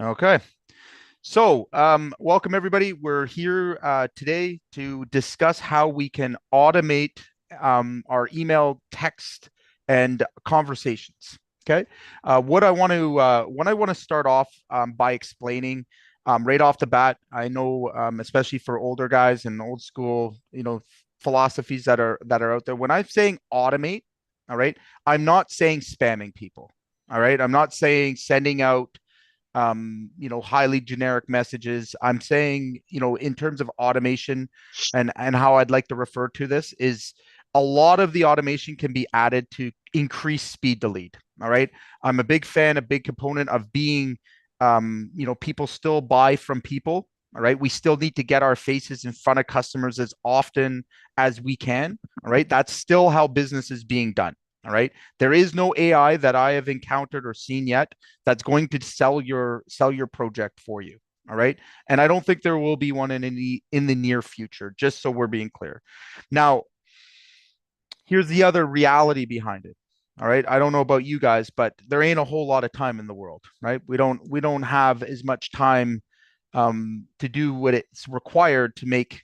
Okay. So, welcome everybody. We're here today to discuss how we can automate our email, text, and conversations. Okay. What I want to start off by explaining right off the bat. I know, especially for older guys and old school, philosophies that are out there. When I'm saying automate, all right, I'm not saying spamming people. All right, I'm not saying sending out highly generic messages. I'm saying, in terms of automation and how I'd like to refer to this is a lot of the automation can be added to increase speed to lead. All right. I'm a big fan, a big component of being, people still buy from people. All right. We still need to get our faces in front of customers as often as we can. All right. That's still how business is being done. All right. There is no AI that I have encountered or seen yet that's going to sell your project for you. All right. And I don't think there will be one in the near future, just so we're being clear. Now, here's the other reality behind it. All right. I don't know about you guys, but there ain't a whole lot of time in the world, right? We don't have as much time to do what it's required to make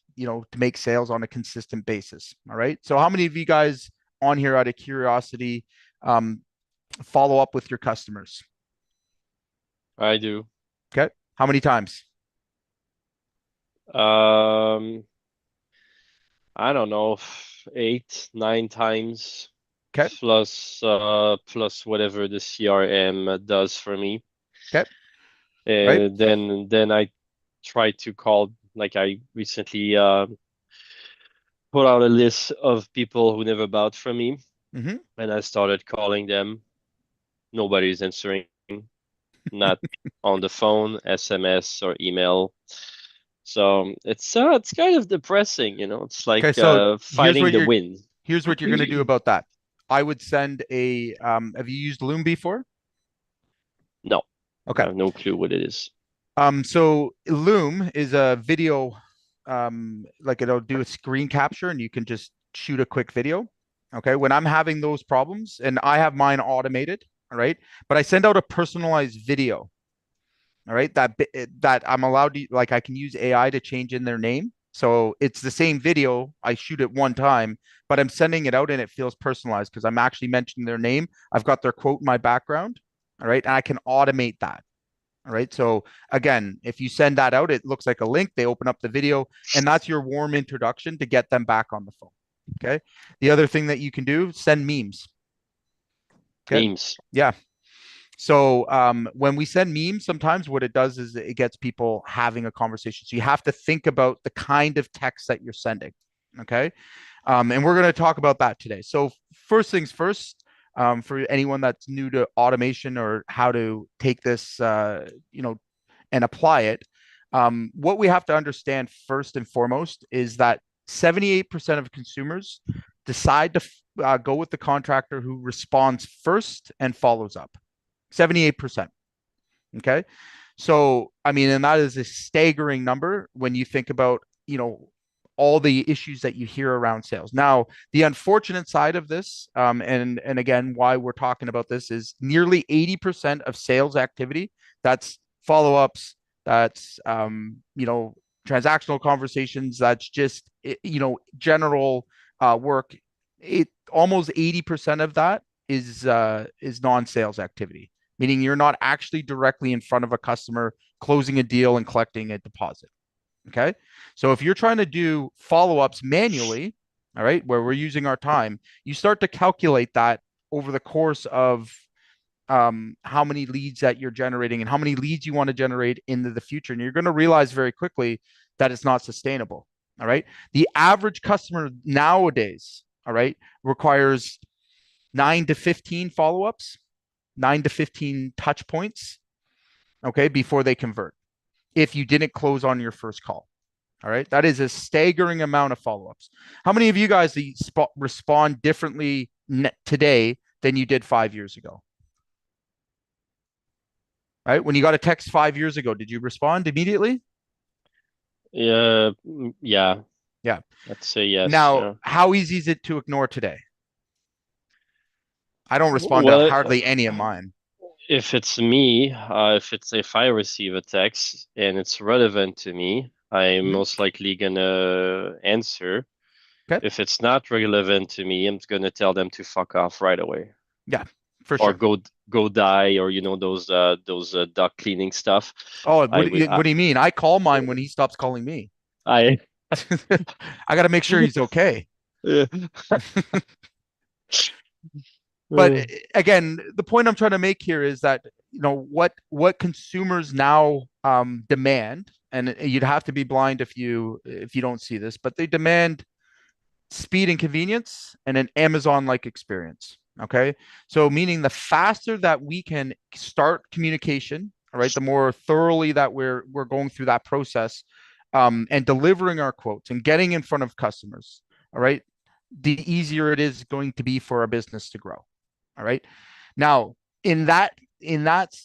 sales on a consistent basis. All right. So how many of you guys on here out of curiosity um, follow up with your customers? I do. Okay. How many times? Um, I don't know, eight, nine times Okay. plus whatever the CRM does for me. Okay. Right. Then I try to call, like I recently put out a list of people who never bought from me, Mm-hmm. and I started calling them. Nobody's answering, not on the phone, SMS or email. So it's kind of depressing, you know. It's Okay. like So here's fighting what the you're wind. here's what you're gonna do about that. I would send a have you used Loom before? No, I Okay. have no clue what it is. So Loom is a video, like it'll do a screen capture and you can just shoot a quick video. Okay. When I'm having those problems and I have mine automated, all right, but I send out a personalized video. All right, that I'm allowed to, like, I can use AI to change in their name. So it's the same video. I shoot it one time, but I'm sending it out and it feels personalized because I'm actually mentioning their name. I've got their quote in my background. All right. And I can automate that. All right. So again, if you send that out, it looks like a link. They open up the video, and that's your warm introduction to get them back on the phone. Okay. The other thing that you can do, send memes. Okay. Memes. Yeah. So when we send memes, sometimes what it does is it gets people having a conversation. So you have to think about the kind of text that you're sending. Okay. And we're going to talk about that today. So first things first, for anyone that's new to automation or how to take this, and apply it, what we have to understand first and foremost is that 78% of consumers decide to go with the contractor who responds first and follows up. 78%. Okay. So, I mean, and that is a staggering number when you think about, all the issues that you hear around sales. Now, the unfortunate side of this, and again, why we're talking about this is nearly 80% of sales activity, that's follow-ups, that's, transactional conversations, that's just, general work. It almost 80% of that is non-sales activity, meaning you're not actually directly in front of a customer closing a deal and collecting a deposit. Okay. So if you're trying to do follow ups manually, all right, where we're using our time, you start to calculate that over the course of how many leads that you're generating and how many leads you want to generate into the future. And you're going to realize very quickly that it's not sustainable. All right. The average customer nowadays, all right, requires 9 to 15 follow ups, 9 to 15 touch points, okay, before they convert if you didn't close on your first call. All right. That is a staggering amount of follow ups. How many of you guys respond differently today than you did 5 years ago? Right. When you got a text 5 years ago, did you respond immediately? Yeah, Yeah. I'd say yes. Now, Yeah. how easy is it to ignore today? I don't respond to Well, hardly any of mine. If it's me, if I receive a text and it's relevant to me, I'm Mhm. most likely gonna answer. Okay. If it's not relevant to me, I'm gonna tell them to fuck off right away Yeah, for or sure. go die, or those duct cleaning stuff. Oh, I would what do you mean? I call mine when he stops calling me. I I got to make sure he's okay. yeah. But again, the point I'm trying to make here is that what consumers now demand, and you'd have to be blind if you don't see this, but they demand speed and convenience and an Amazon-like experience. Okay. So meaning the faster that we can start communication, all right, the more thoroughly that we're going through that process and delivering our quotes and getting in front of customers, all right, the easier it is going to be for our business to grow. All right. Now, in that in that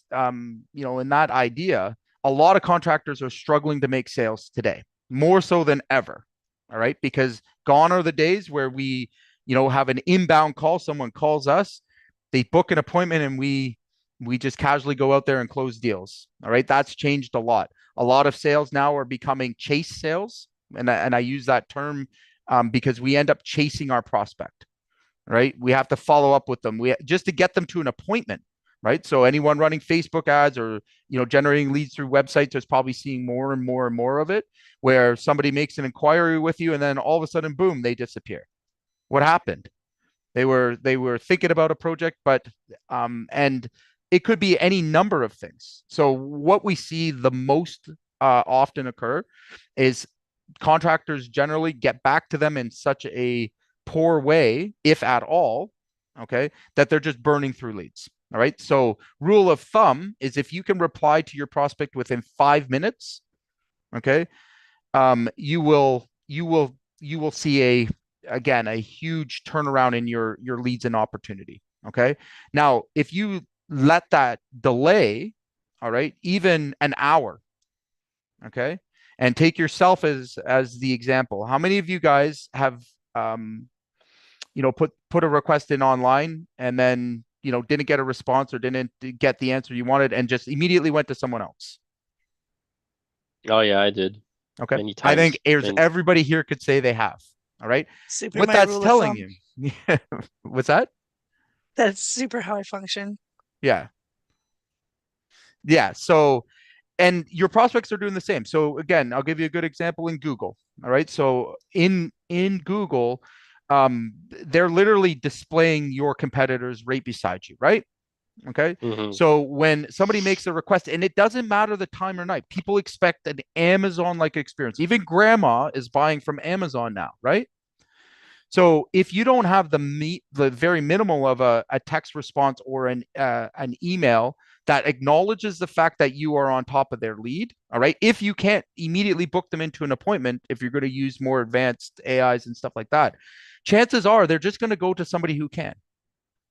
idea, a lot of contractors are struggling to make sales today, more so than ever. All right, because gone are the days where we, have an inbound call. Someone calls us, they book an appointment, and we just casually go out there and close deals. All right, that's changed a lot. A lot of sales now are becoming chase sales, and I use that term because we end up chasing our prospect. Right, we have to follow up with them. We just to get them to an appointment. Right, so anyone running Facebook ads or generating leads through websites is probably seeing more and more and more of it, where somebody makes an inquiry with you and then all of a sudden, boom, they disappear. What happened? They were thinking about a project, but and it could be any number of things. So what we see the most often occur is contractors generally get back to them in such a poor way, if at all, okay, that they're just burning through leads. All right. So rule of thumb is if you can reply to your prospect within 5 minutes, okay, you will see a huge turnaround in your leads and opportunity. Okay. Now, if you let that delay, all right, even an hour, okay, and take yourself as the example. How many of you guys have um, put a request in online and then didn't get a response or didn't get the answer you wanted and just immediately went to someone else? Oh yeah, I did Okay. many I think times. there's And everybody here could say they have. All right. Super What my that's rule of telling thumb. you. What's that? That's super how I function. Yeah. Yeah. So, and your prospects are doing the same. So again, I'll give you a good example in Google. All right. So in Google, they're literally displaying your competitors right beside you, right? Okay. mhm. So when somebody makes a request, and it doesn't matter the time or night, people expect an Amazon like experience. Even grandma is buying from Amazon now, right? So if you don't have the very minimal of a text response or an email that acknowledges the fact that you are on top of their lead, all right. If you can't immediately book them into an appointment, if you're going to use more advanced AIs and stuff like that, chances are they're just going to go to somebody who can.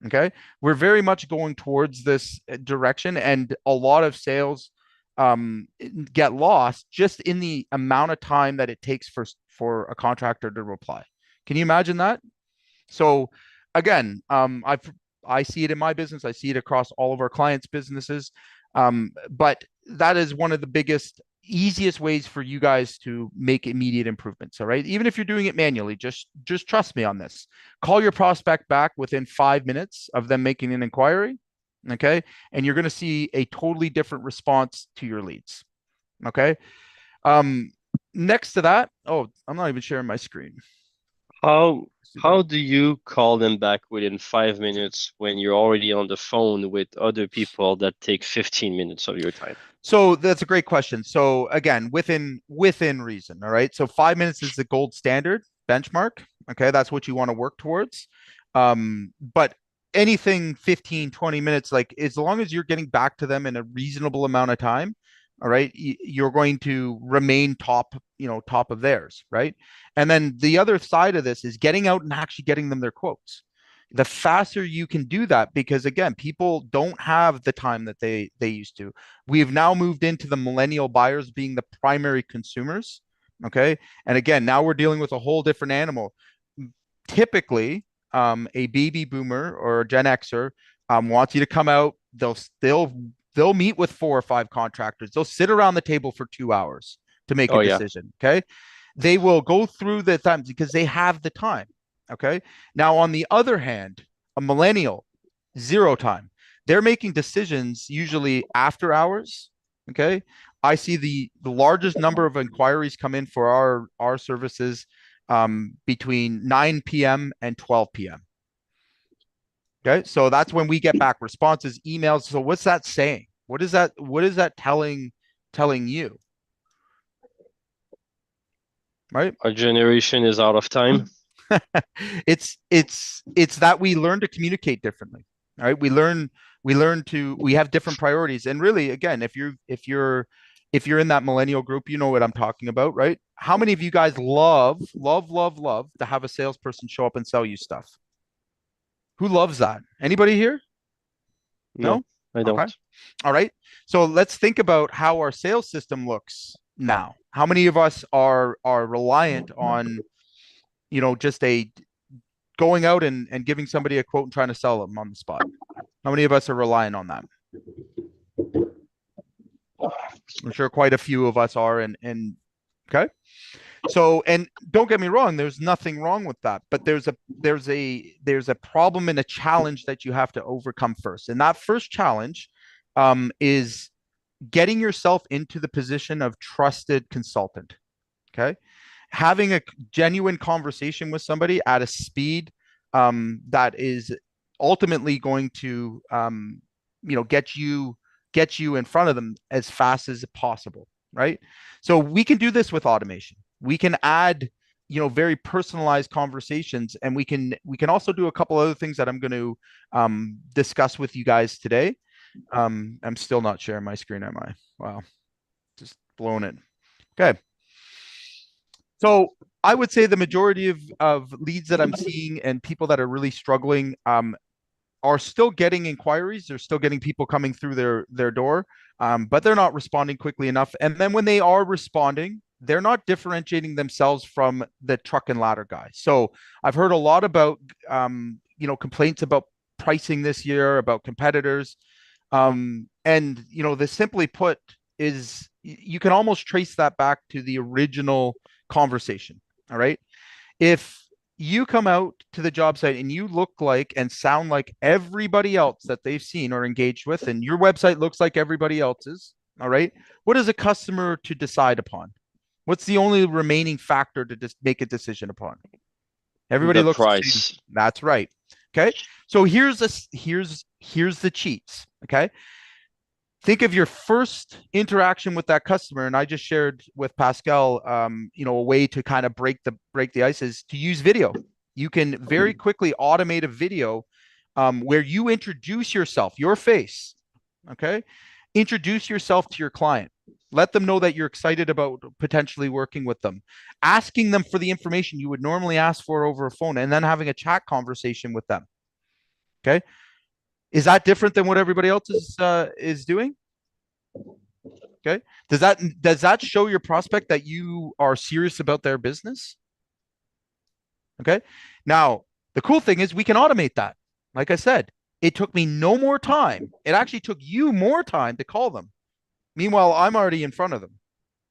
Okay. We're very much going towards this direction, and a lot of sales get lost just in the amount of time that it takes for a contractor to reply. Can you imagine that? So again, I see it in my business. I see it across all of our clients' businesses. But that is one of the biggest, easiest ways for you guys to make immediate improvements. All right. Even if you're doing it manually, just trust me on this. Call your prospect back within 5 minutes of them making an inquiry. Okay. And you're going to see a totally different response to your leads. Okay. Um, Next to that, oh, I'm not even sharing my screen. How Let's do that. how do you call them back within 5 minutes when you're already on the phone with other people that take 15 minutes of your time? So that's a great question. So again, within reason, all right. So 5 minutes is the gold standard benchmark. Okay, that's what you want to work towards. But anything 15, 20 minutes, like as long as you're getting back to them in a reasonable amount of time, all right, you're going to remain top of theirs, right? And then the other side of this is getting out and actually getting them their quotes. The faster you can do that, because again, people don't have the time that they used to. We've now moved into the millennial buyers being the primary consumers. Okay. And again, now we're dealing with a whole different animal. Typically, a baby boomer or a Gen Xer wants you to come out, they'll meet with 4 or 5 contractors. They'll sit around the table for 2 hours to make a Oh yeah. decision. Okay. They will go through the times because they have the time. Okay. Now, on the other hand, a millennial, zero time. They're making decisions usually after hours. Okay. I see the largest number of inquiries come in for our services between 9 p.m. and 12 p.m. Okay. So that's when we get back responses, emails. So what's that saying? What is that telling you? Right? Our generation is out of time. It's that we learn to communicate differently. All right. We have different priorities. And really, again, if you're in that millennial group, you know what I'm talking about, right? How many of you guys love to have a salesperson show up and sell you stuff? Who loves that? Anybody here? No, No? I Okay. don't. All right. So let's think about how our sales system looks now. How many of us are reliant on, just a going out and giving somebody a quote and trying to sell them on the spot? How many of us are relying on that? I'm sure quite a few of us are. And okay. So, and don't get me wrong, there's nothing wrong with that, but there's a problem and a challenge that you have to overcome first. And that first challenge is getting yourself into the position of trusted consultant. Okay. Having a genuine conversation with somebody at a speed that is ultimately going to get you in front of them as fast as possible, right? So we can do this with automation. We can add very personalized conversations, and we can also do a couple other things that I'm going to discuss with you guys today. I'm still not sharing my screen, am I? Wow, just blown it. Okay. So I would say the majority of leads that I'm seeing and people that are really struggling are still getting inquiries. They're still getting people coming through their door, but they're not responding quickly enough. And then when they are responding, they're not differentiating themselves from the truck and ladder guy. So I've heard a lot about complaints about pricing this year, about competitors. And the simply put is you can almost trace that back to the original conversation. All right. If you come out to the job site and you look like and sound like everybody else that they've seen or engaged with, and your website looks like everybody else's, all right, what is a customer to decide upon? What's the only remaining factor to just make a decision upon? Everybody The looks the same. price. That's right. Okay. So here's the cheats. Okay. Think of your first interaction with that customer, and I just shared with Pascal, a way to kind of break the ice is to use video. You can very quickly automate a video where you introduce yourself, your face. Okay, introduce yourself to your client. Let them know that you're excited about potentially working with them, asking them for the information you would normally ask for over a phone, and then having a chat conversation with them. Okay, is that different than what everybody else is doing? Okay. Does that show your prospect that you are serious about their business? Okay. Now, the cool thing is we can automate that. Like I said, it took me no more time. It actually took you more time to call them. Meanwhile, I'm already in front of them.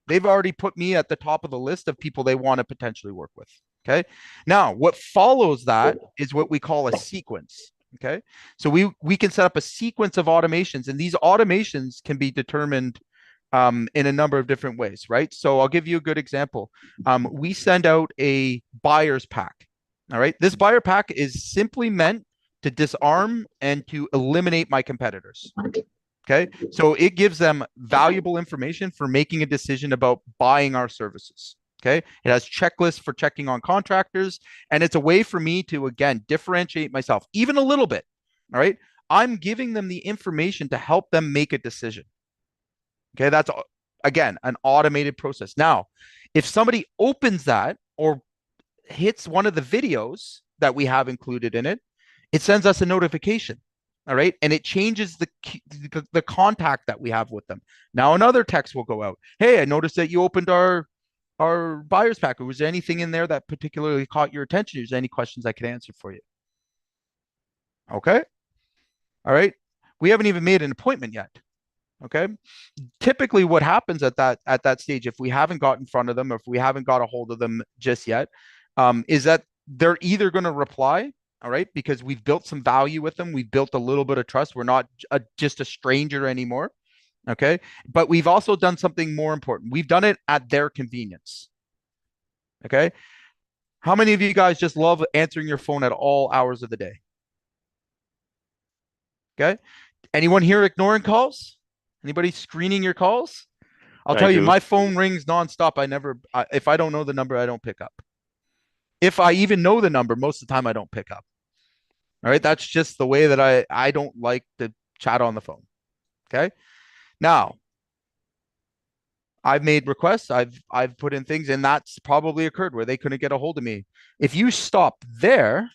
They've already put me at the top of the list of people they want to potentially work with. Okay. Now, what follows that is what we call a sequence. Okay. So we can set up a sequence of automations, and these automations can be determined in a number of different ways, right? So I'll give you a good example. We send out a buyer's pack. All right. This buyer pack is simply meant to disarm and to eliminate my competitors. Okay. So it gives them valuable information for making a decision about buying our services. Okay. It has checklists for checking on contractors, and it's a way for me to, again, differentiate myself even a little bit. All right. I'm giving them the information to help them make a decision. Okay. That's, again, an automated process. Now, if somebody opens that or hits one of the videos that we have included in it, it sends us a notification. All right. And it changes the contact that we have with them. Now another text will go out. Hey, I noticed that you opened our buyer's pack. Was there anything in there that particularly caught your attention? Is there any questions I could answer for you? Okay. All right. We haven't even made an appointment yet. Okay. Typically what happens at that stage, if we haven't got in front of them, or if we haven't got a hold of them just yet, is that they're either going to reply, all right, because we've built some value with them, we've built a little bit of trust, we're not just a stranger anymore. Okay. But we've also done something more important. We've done it at their convenience. Okay. How many of you guys just love answering your phone at all hours of the day? Okay. Anyone here ignoring calls? Anybody screening your calls? I'll I tell you, do. my phone rings nonstop. If I don't know the number, I don't pick up. If I even know the number, most of the time I don't pick up. All right. That's just the way that I don't like to chat on the phone. Okay. Now, I've made requests, I've put in things, and that's probably occurred where they couldn't get a hold of me. If you stop there,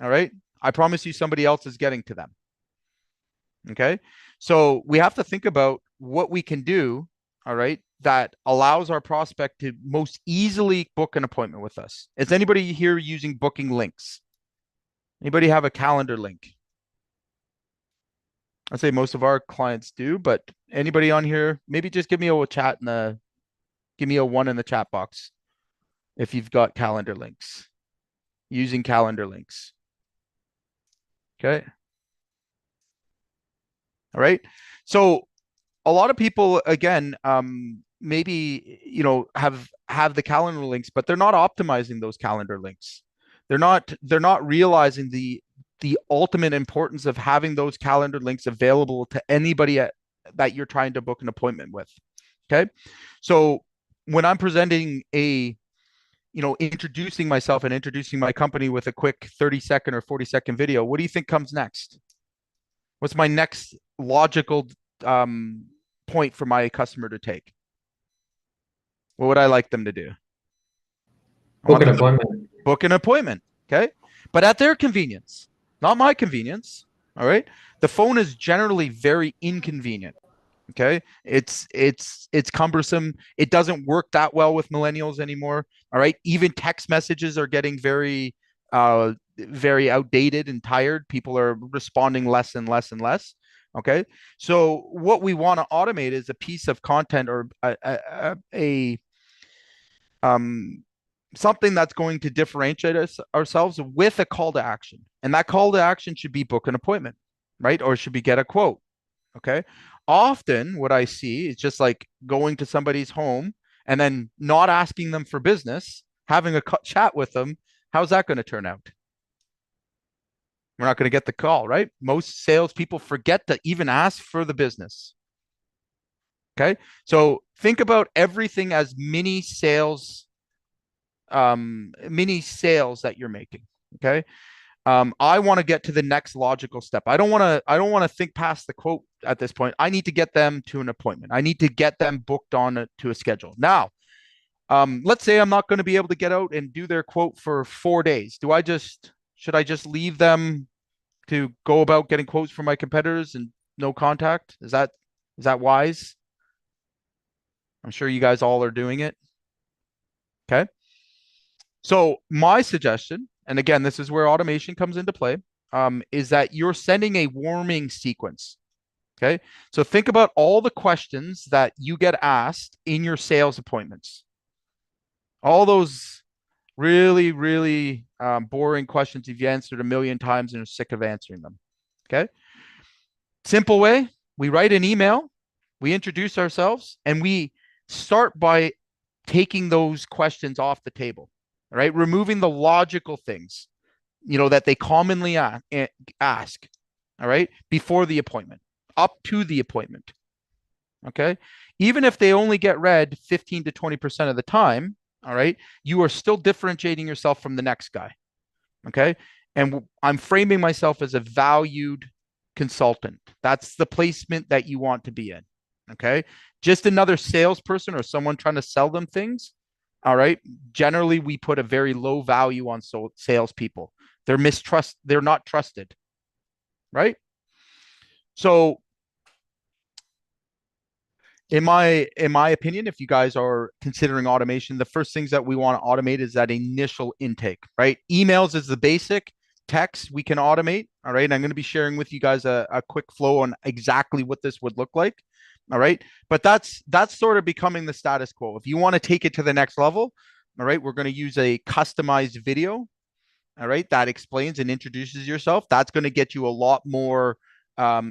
all right, I promise you somebody else is getting to them. Okay. So we have to think about what we can do, all right, that allows our prospect to most easily book an appointment with us. Is anybody here using booking links? Anybody have a calendar link? I'd say most of our clients do, but anybody on here, maybe just give me a chat in the give me a one in the chat box if you've got calendar links, using calendar links. Okay. All right. So a lot of people, again, maybe have the calendar links, but they're not optimizing those calendar links. They're not realizing the ultimate importance of having those calendar links available to anybody that you're trying to book an appointment with. Okay. So when I'm presenting introducing myself and introducing my company with a quick 30-second or 40-second video, what do you think comes next? What's my next logical point for my customer to take? What would I like them to do? I Book want an them to appointment. book an appointment. Okay. But at their convenience, not my convenience. All right. The phone is generally very inconvenient. Okay. It's cumbersome. It doesn't work that well with millennials anymore. All right. Even text messages are getting very outdated and tired. People are responding less and less and less. Okay. So what we want to automate is a piece of content or a um something that's going to differentiate ourselves with a call to action. And that call to action should be book an appointment, right? Or it should be get a quote. Okay. Often what I see is just like going to somebody's home and then not asking them for business, having a chat with them. How's that going to turn out? We're not going to get the call, right? Most salespeople forget to even ask for the business. Okay. So think about everything as mini sales that you're making. Okay. I want to get to the next logical step. I don't want to think past the quote at this point. I need to get them to an appointment. I need to get them booked on to a schedule. Now, let's say I'm not going to be able to get out and do their quote for 4 days. Should I just leave them to go about getting quotes from my competitors and no contact? Is that wise? I'm sure you guys all are doing it. Okay. So my suggestion, and again, this is where automation comes into play, is that you're sending a warming sequence. Okay. So think about all the questions that you get asked in your sales appointments. All those really, really boring questions you've answered a million times and are sick of answering them. Okay. Simple way, we write an email, we introduce ourselves, and we start by taking those questions off the table. All right. Removing the logical things, that they commonly ask. All right. Before the appointment, up to the appointment. Okay. Even if they only get read 15 to 20% of the time, all right, you are still differentiating yourself from the next guy. Okay. And I'm framing myself as a valued consultant. That's the placement that you want to be in. Okay. Just another salesperson or someone trying to sell them things. All right. Generally, we put a very low value on salespeople. They're not trusted. Right. So in my opinion, if you guys are considering automation, the first things that we want to automate is that initial intake, right? Emails is the basic. Text we can automate. All right. And I'm going to be sharing with you guys a quick flow on exactly what this would look like. All right. But that's sort of becoming the status quo. If you want to take it to the next level, all right, we're going to use a customized video. All right, that explains and introduces yourself. That's going to get you a lot more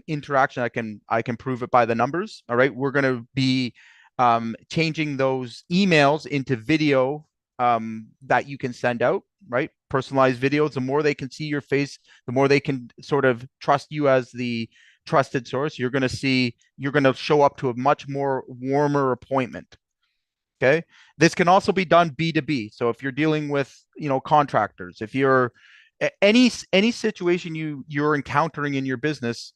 interaction. I can prove it by the numbers. All right, we're going to be changing those emails into video that you can send out. Right, personalized videos. The more they can see your face, the more they can sort of trust you as the trusted source. You're going to show up to a much more warmer appointment. Okay. This can also be done B2B. So if you're dealing with, contractors, if you're any situation you're encountering in your business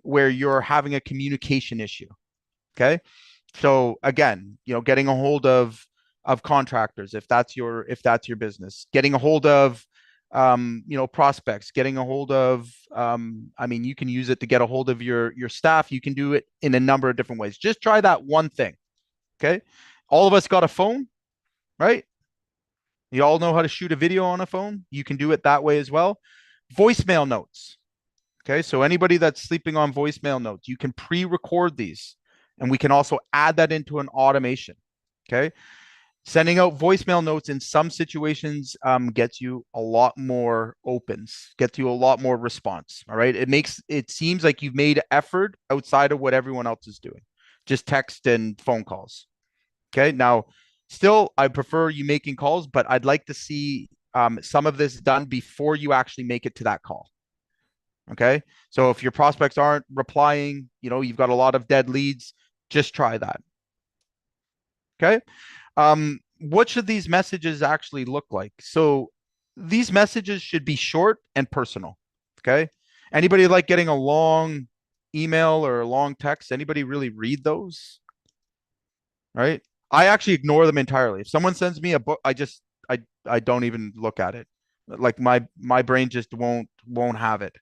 where you're having a communication issue. Okay. So again, getting a hold of contractors, if that's your business, getting a hold of prospects, getting a hold of I mean, you can use it to get a hold of your staff. You can do it in a number of different ways. Just try that one thing. Okay. All of us got a phone, right? You all know how to shoot a video on a phone. You can do it that way as well. Voicemail notes. Okay. So anybody that's sleeping on voicemail notes, you can pre-record these and we can also add that into an automation. Okay. Sending out voicemail notes in some situations gets you a lot more opens, gets you a lot more response. All right. It seems like you've made effort outside of what everyone else is doing, just text and phone calls. Okay. Now, still, I prefer you making calls, but I'd like to see some of this done before you actually make it to that call. Okay. So if your prospects aren't replying, you've got a lot of dead leads, just try that. Okay. What should these messages actually look like? So these messages should be short and personal. Okay. Anybody like getting a long email or a long text? Anybody really read those? Right? I actually ignore them entirely. If someone sends me a book, I don't even look at it. Like my brain just won't have it,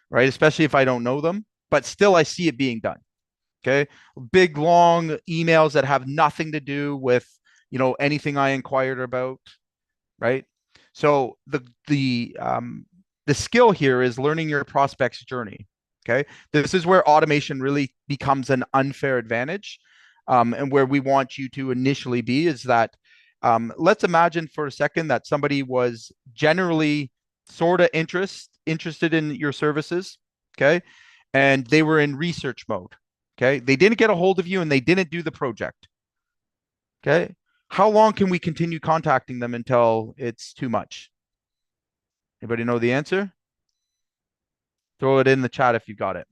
right? Especially if I don't know them, but still I see it being done. Okay? Big long emails that have nothing to do with, anything I inquired about, right? So the skill here is learning your prospect's journey. Okay, this is where automation really becomes an unfair advantage, and where we want you to initially be is that let's imagine for a second that somebody was generally sort of interested in your services. Okay, and they were in research mode. Okay, they didn't get a hold of you and they didn't do the project. Okay, how long can we continue contacting them until it's too much? Anybody know the answer? Throw it in the chat if you got it.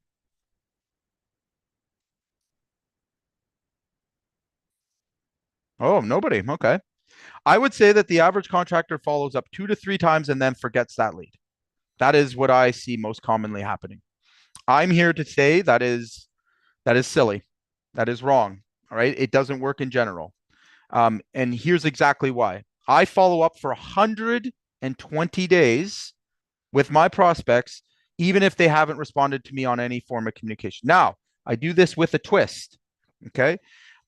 Oh, nobody. Okay. I would say that the average contractor follows up 2 to 3 times and then forgets that lead. That is what I see most commonly happening. I'm here to say that is silly. That is wrong. All right. It doesn't work in general. And here's exactly why. I follow up for 120 days with my prospects, even if they haven't responded to me on any form of communication. Now, I do this with a twist. Okay.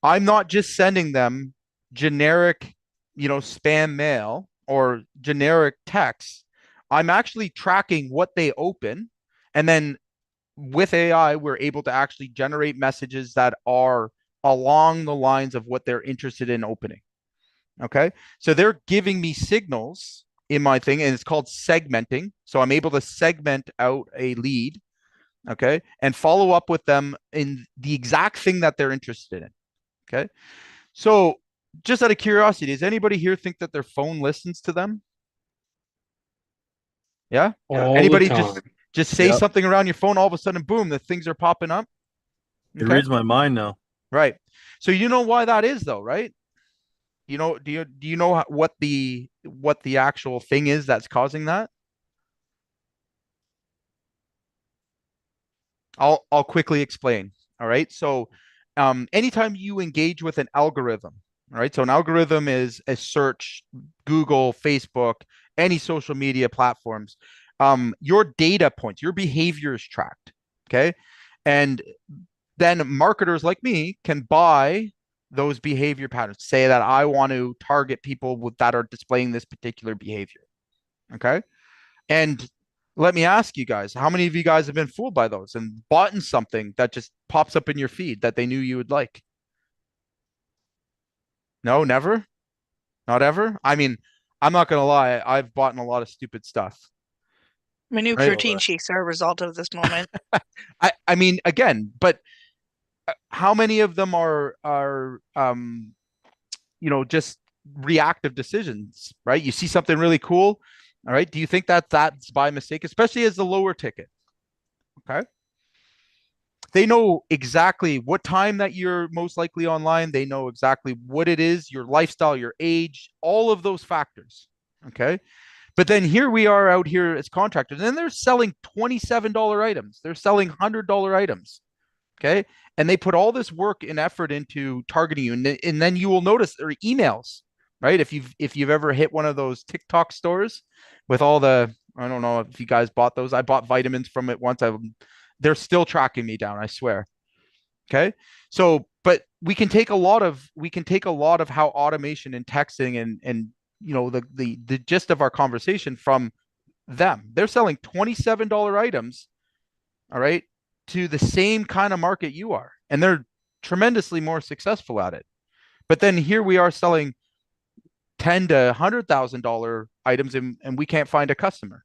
I'm not just sending them generic, spam mail or generic text. I'm actually tracking what they open. And then with AI, we're able to actually generate messages that are along the lines of what they're interested in opening. Okay. So they're giving me signals in my thing, and it's called segmenting. So I'm able to segment out a lead, okay, and follow up with them in the exact thing that they're interested in. Okay. So just out of curiosity, does anybody here think that their phone listens to them? Yeah. All the Anybody time. just say Yep. something around your phone, all of a sudden, boom, the things are popping up. It Okay. reads my mind now. Right. So you know why that is, though, right? Do you know what the actual thing is that's causing that? I'll quickly explain. All right. So anytime you engage with an algorithm, all right. So an algorithm is a search, Google, Facebook, any social media platforms. Your data points, your behavior is tracked. Okay. And then marketers like me can buy those behavior patterns. Say that I want to target people that are displaying this particular behavior. Okay. And Let me ask you guys, how many of you guys have been fooled by those and bought in something that just pops up in your feed that they knew you would like? No, never? Not ever? I mean, I'm not gonna lie, I've bought in a lot of stupid stuff, My new right? protein shakes are a result of this moment. I mean, again, but how many of them just reactive decisions, right? You see something really cool, all right? Do you think that that's by mistake, especially as the lower ticket? Okay. They know exactly what time that you're most likely online. They know exactly what it is, your lifestyle, your age, all of those factors. Okay. But then here we are out here as contractors, and they're selling $27 items. They're selling $100 items. Okay. And they put all this work and effort into targeting you. And then you will notice their emails, right? If you've ever hit one of those TikTok stores with all the, I don't know if you guys bought those. I bought vitamins from it once. They're still tracking me down, I swear. Okay. So, but we can take a lot of how automation and texting and the gist of our conversation from them. They're selling $27 items, all right, to the same kind of market you are. And they're tremendously more successful at it. But then here we are selling ten to $100,000 items and we can't find a customer,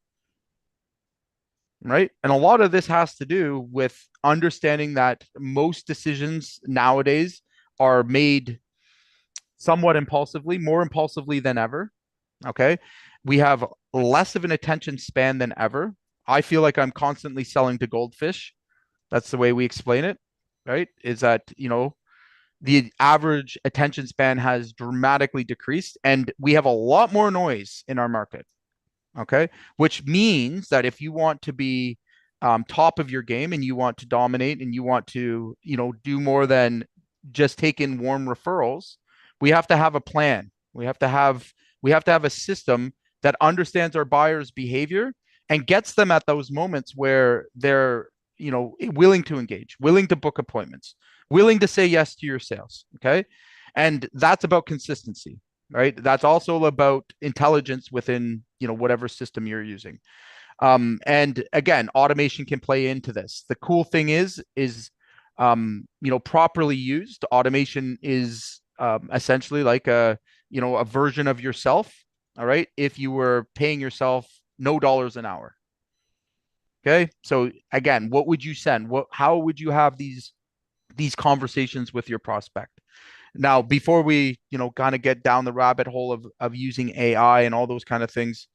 right? And a lot of this has to do with understanding that most decisions nowadays are made somewhat impulsively, more impulsively than ever. Okay. We have less of an attention span than ever. I feel like I'm constantly selling to goldfish. That's the way we explain it, right? Is that, the average attention span has dramatically decreased and we have a lot more noise in our market. Okay. Which means that if you want to be top of your game and you want to dominate and you want to, do more than just take in warm referrals, we have to have a plan. We have to have a system that understands our buyers' behavior and gets them at those moments where they're, willing to engage, willing to book appointments, willing to say yes to your sales. Okay. And that's about consistency, right? That's also about intelligence within, whatever system you're using. And again, automation can play into this. The cool thing is properly used, automation is essentially like a version of yourself. All right. If you were paying yourself no dollars an hour. Okay. So again, what would you send? How would you have these conversations with your prospect? Now, before we, kind of get down the rabbit hole of using AI and all those kind of things,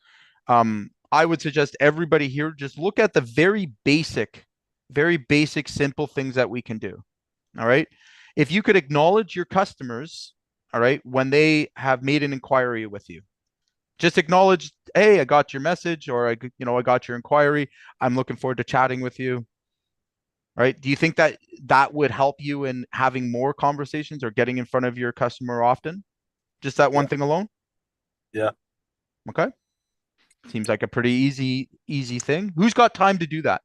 I would suggest everybody here just look at the very basic, simple things that we can do. All right. If you could acknowledge your customers, all right, when they have made an inquiry with you, just acknowledge, hey, I got your message, or I got your inquiry. I'm looking forward to chatting with you. Right? Do you think that that would help you in having more conversations or getting in front of your customer often? Just that Yeah. one thing alone? Yeah. Okay. Seems like a pretty easy thing. Who's got time to do that?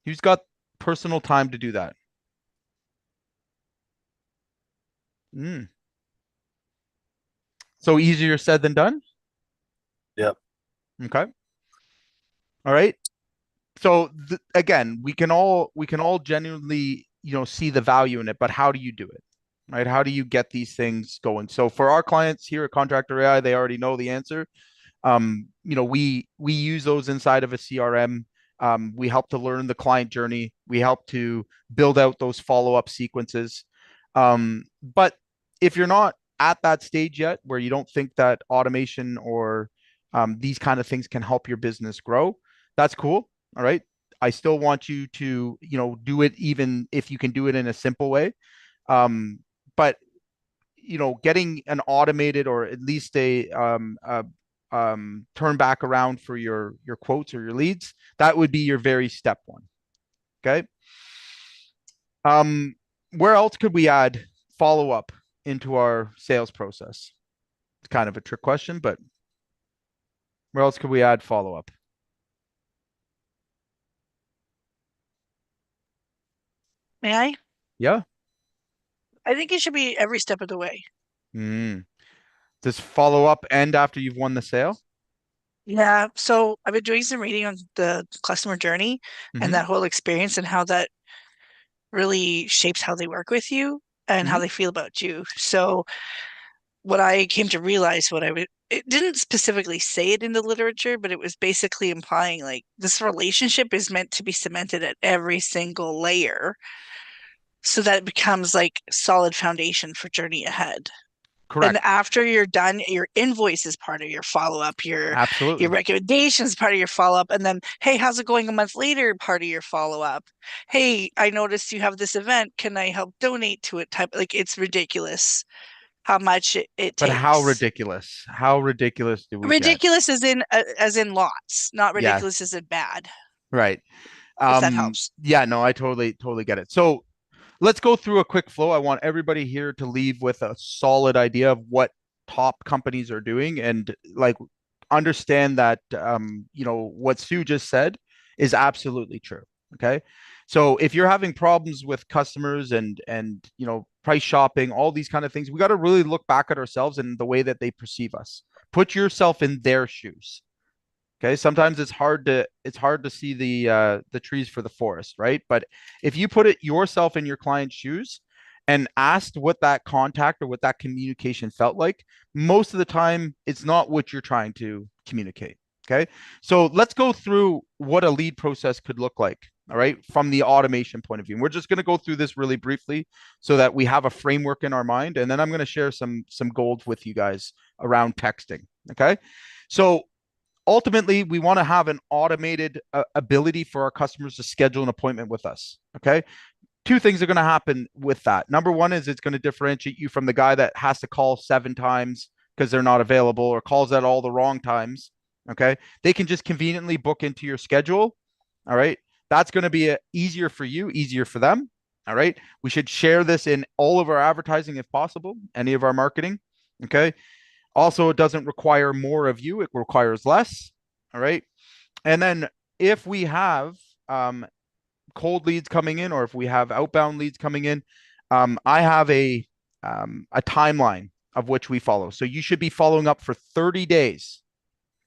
Who's got personal time to do that? Mm. So easier said than done? Yeah. Okay. All right. So again, we can all genuinely, see the value in it, but how do you do it? Right? How do you get these things going? So for our clients here at Contractor AI, they already know the answer. We use those inside of a CRM. We help to learn the client journey. We help to build out those follow-up sequences. But if you're not at that stage yet where you don't think that automation or these kind of things can help your business grow, that's cool. All right. I still want you to, do it even if you can do it in a simple way. But getting an automated or at least a turn back around for your quotes or your leads, that would be your very step one. Okay. Um, where else could we add follow up into our sales process? It's kind of a trick question, but where else could we add follow up? May I? Yeah. I think it should be every step of the way. Mm. Does follow up end after you've won the sale? Yeah. So I've been doing some reading on the customer journey and Hmm. that whole experience and how that really shapes how they work with you and how Hmm. they feel about you. So what I came to realize, it didn't specifically say it in the literature, but it was basically implying like this relationship is meant to be cemented at every single layer so that it becomes like solid foundation for journey ahead. And Correct. after you're done, your invoice is part of your follow-up, your Absolutely. recommendations part of your follow-up, and then, hey, how's it going a month later, part of your follow-up. Hey, I noticed you have this event. Can I help donate to it? Type like it's ridiculous how much it But how takes. ridiculous? How ridiculous do we get? Ridiculous as in lots, not Yeah, ridiculous as in bad, right. if that helps. Yeah, no, I totally get it. So let's go through a quick flow. I want everybody here to leave with a solid idea of what top companies are doing and like understand that what Sue just said is absolutely true. Okay. So if you're having problems with customers and price shopping, all these kind of things, we got to really look back at ourselves and the way that they perceive us. Put yourself in their shoes. Okay, sometimes it's hard to see the trees for the forest, right? But if you put it yourself in your client's shoes and asked what that contact or what that communication felt like, most of the time it's not what you're trying to communicate. Okay, so let's go through what a lead process could look like. All right, from the automation point of view, we're just going to go through this really briefly so that we have a framework in our mind, and then I'm going to share some gold with you guys around texting. Okay, so ultimately we want to have an automated ability for our customers to schedule an appointment with us. Okay, two things are going to happen with that. Number one is it's going to differentiate you from the guy that has to call 7 times because they're not available or calls at all the wrong times. Okay, they can just conveniently book into your schedule. All right, that's going to be easier for you, easier for them. All right, we should share this in all of our advertising if possible, any of our marketing. Okay, also, it doesn't require more of you, it requires less. All right. And then if we have um, cold leads coming in or if we have outbound leads coming in, I have a timeline of which we follow. So you should be following up for 30 days.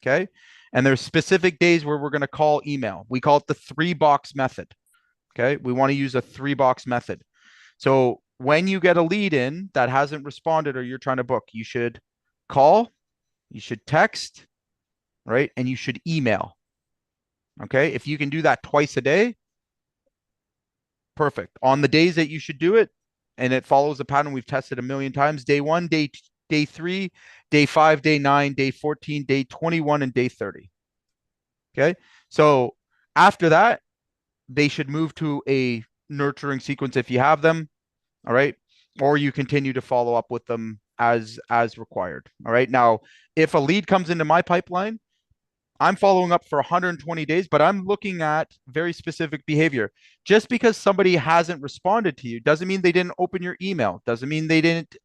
Okay. And there's specific days where we're going to call email. We call it the 3 box method. Okay. We want to use a 3 box method. So when you get a lead in that hasn't responded or you're trying to book, you should call, you should text, right? And you should email. Okay. If you can do that twice a day, perfect. On the days that you should do it, and it follows the pattern we've tested a million times, day one, day 3, day 5, day 9, day 14, day 21, and day 30. Okay. So after that, they should move to a nurturing sequence if you have them. All right. Or you continue to follow up with them as required. All right. Now, if a lead comes into my pipeline, I'm following up for 120 days, but I'm looking at very specific behavior. Just because somebody hasn't responded to you doesn't mean they didn't open your email. Doesn't mean they didn't,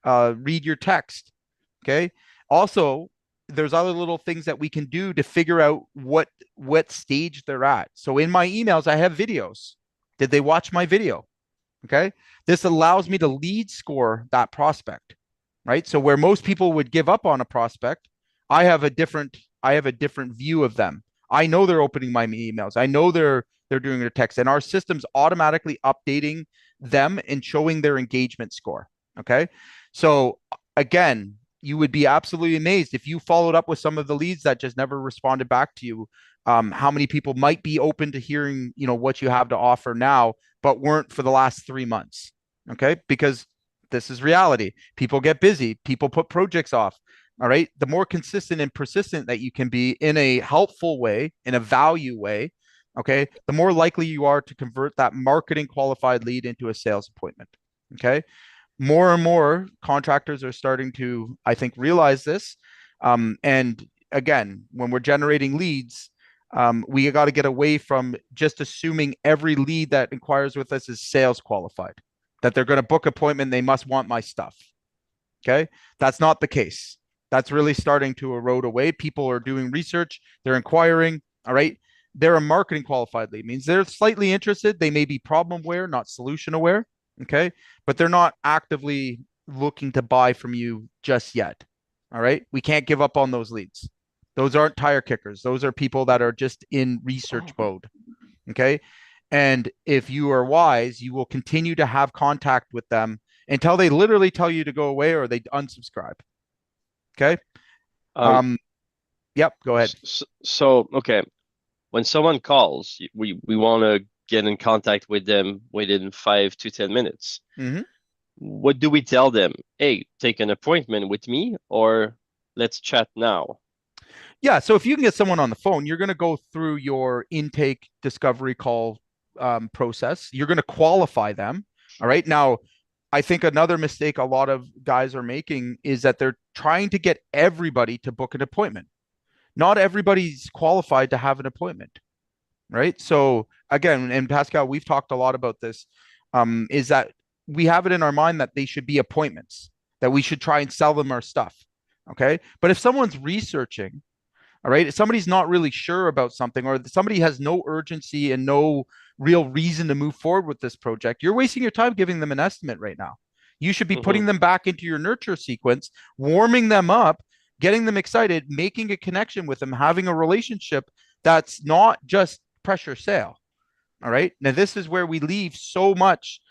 read your text. Okay. Also, there's other little things that we can do to figure out what stage they're at. So in my emails, I have videos. Did they watch my video? Okay. This allows me to lead score that prospect, right? So where most people would give up on a prospect, I have a different view of them. I know they're opening my emails. I know they're doing their text, and our system's automatically updating them and showing their engagement score. Okay. So again, you would be absolutely amazed if you followed up with some of the leads that just never responded back to you. How many people might be open to hearing, what you have to offer now, but weren't for the last 3 months. Okay. Because this is reality. People get busy, people put projects off. All right. The more consistent and persistent that you can be in a helpful way, in a value way, okay, the more likely you are to convert that marketing qualified lead into a sales appointment. Okay. More and more contractors are starting to, I think, realize this. And again, when we're generating leads, we got to get away from just assuming every lead that inquires with us is sales qualified, that they're going to book appointment, they must want my stuff. Okay. That's not the case. That's really starting to erode away. People are doing research, they're inquiring. All right. They're a marketing qualified lead, means they're slightly interested. They may be problem aware, not solution aware. Okay. But they're not actively looking to buy from you just yet. All right. We can't give up on those leads. Those aren't tire kickers. Those are people that are just in research mode. Okay. And if you are wise, you will continue to have contact with them until they literally tell you to go away or they unsubscribe. Okay. Um, Um, yep. Go ahead. so okay, when someone calls, we want to get in contact with them within 5 to 10 minutes. Mm-hmm. What do we tell them? Hey, take an appointment with me, or let's chat now. Yeah. So if you can get someone on the phone, you're going to go through your intake discovery call process. You're going to qualify them. All right. Now, I think another mistake a lot of guys are making is that they're trying to get everybody to book an appointment. Not everybody's qualified to have an appointment. Right. So again, and Pascal, we've talked a lot about this, is that we have it in our mind that they should be appointments, that we should try and sell them our stuff. Okay. But if someone's researching, all right, if somebody's not really sure about something, or somebody has no urgency and no real reason to move forward with this project, you're wasting your time giving them an estimate right now. You should be Hmm. putting them back into your nurture sequence, warming them up, getting them excited, making a connection with them, having a relationship that's not just pressure sale. All right. Now, this is where we leave so much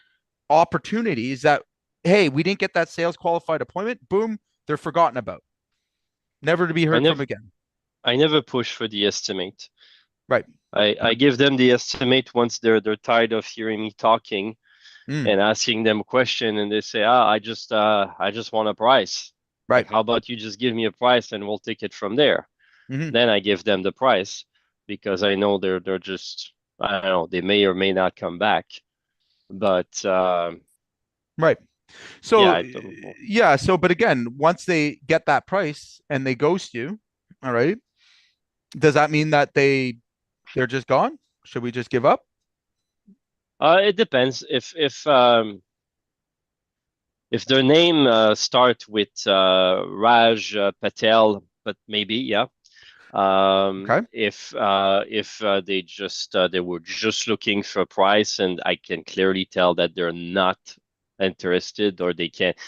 opportunities that, hey, we didn't get that sales qualified appointment. Boom, they're forgotten about, never to be I heard from never again. I never push for the estimate. Right. I give them the estimate once they're tired of hearing me talking Mm, and asking them a question, and they say, ah, I just want a price. right. Like, how about you just give me a price and we'll take it from there? Mm-hmm. Then I give them the price because I know they're just, I don't know, they may or may not come back. But Right. yeah, So, I don't know. yeah. So, but again, once they get that price and they ghost you, all right, does that mean that they're just gone? Should we just give up? It depends if their name start with Raj Patel, but maybe yeah. Okay. If they were just looking for a price, and I can clearly tell that they're not interested, or they can't.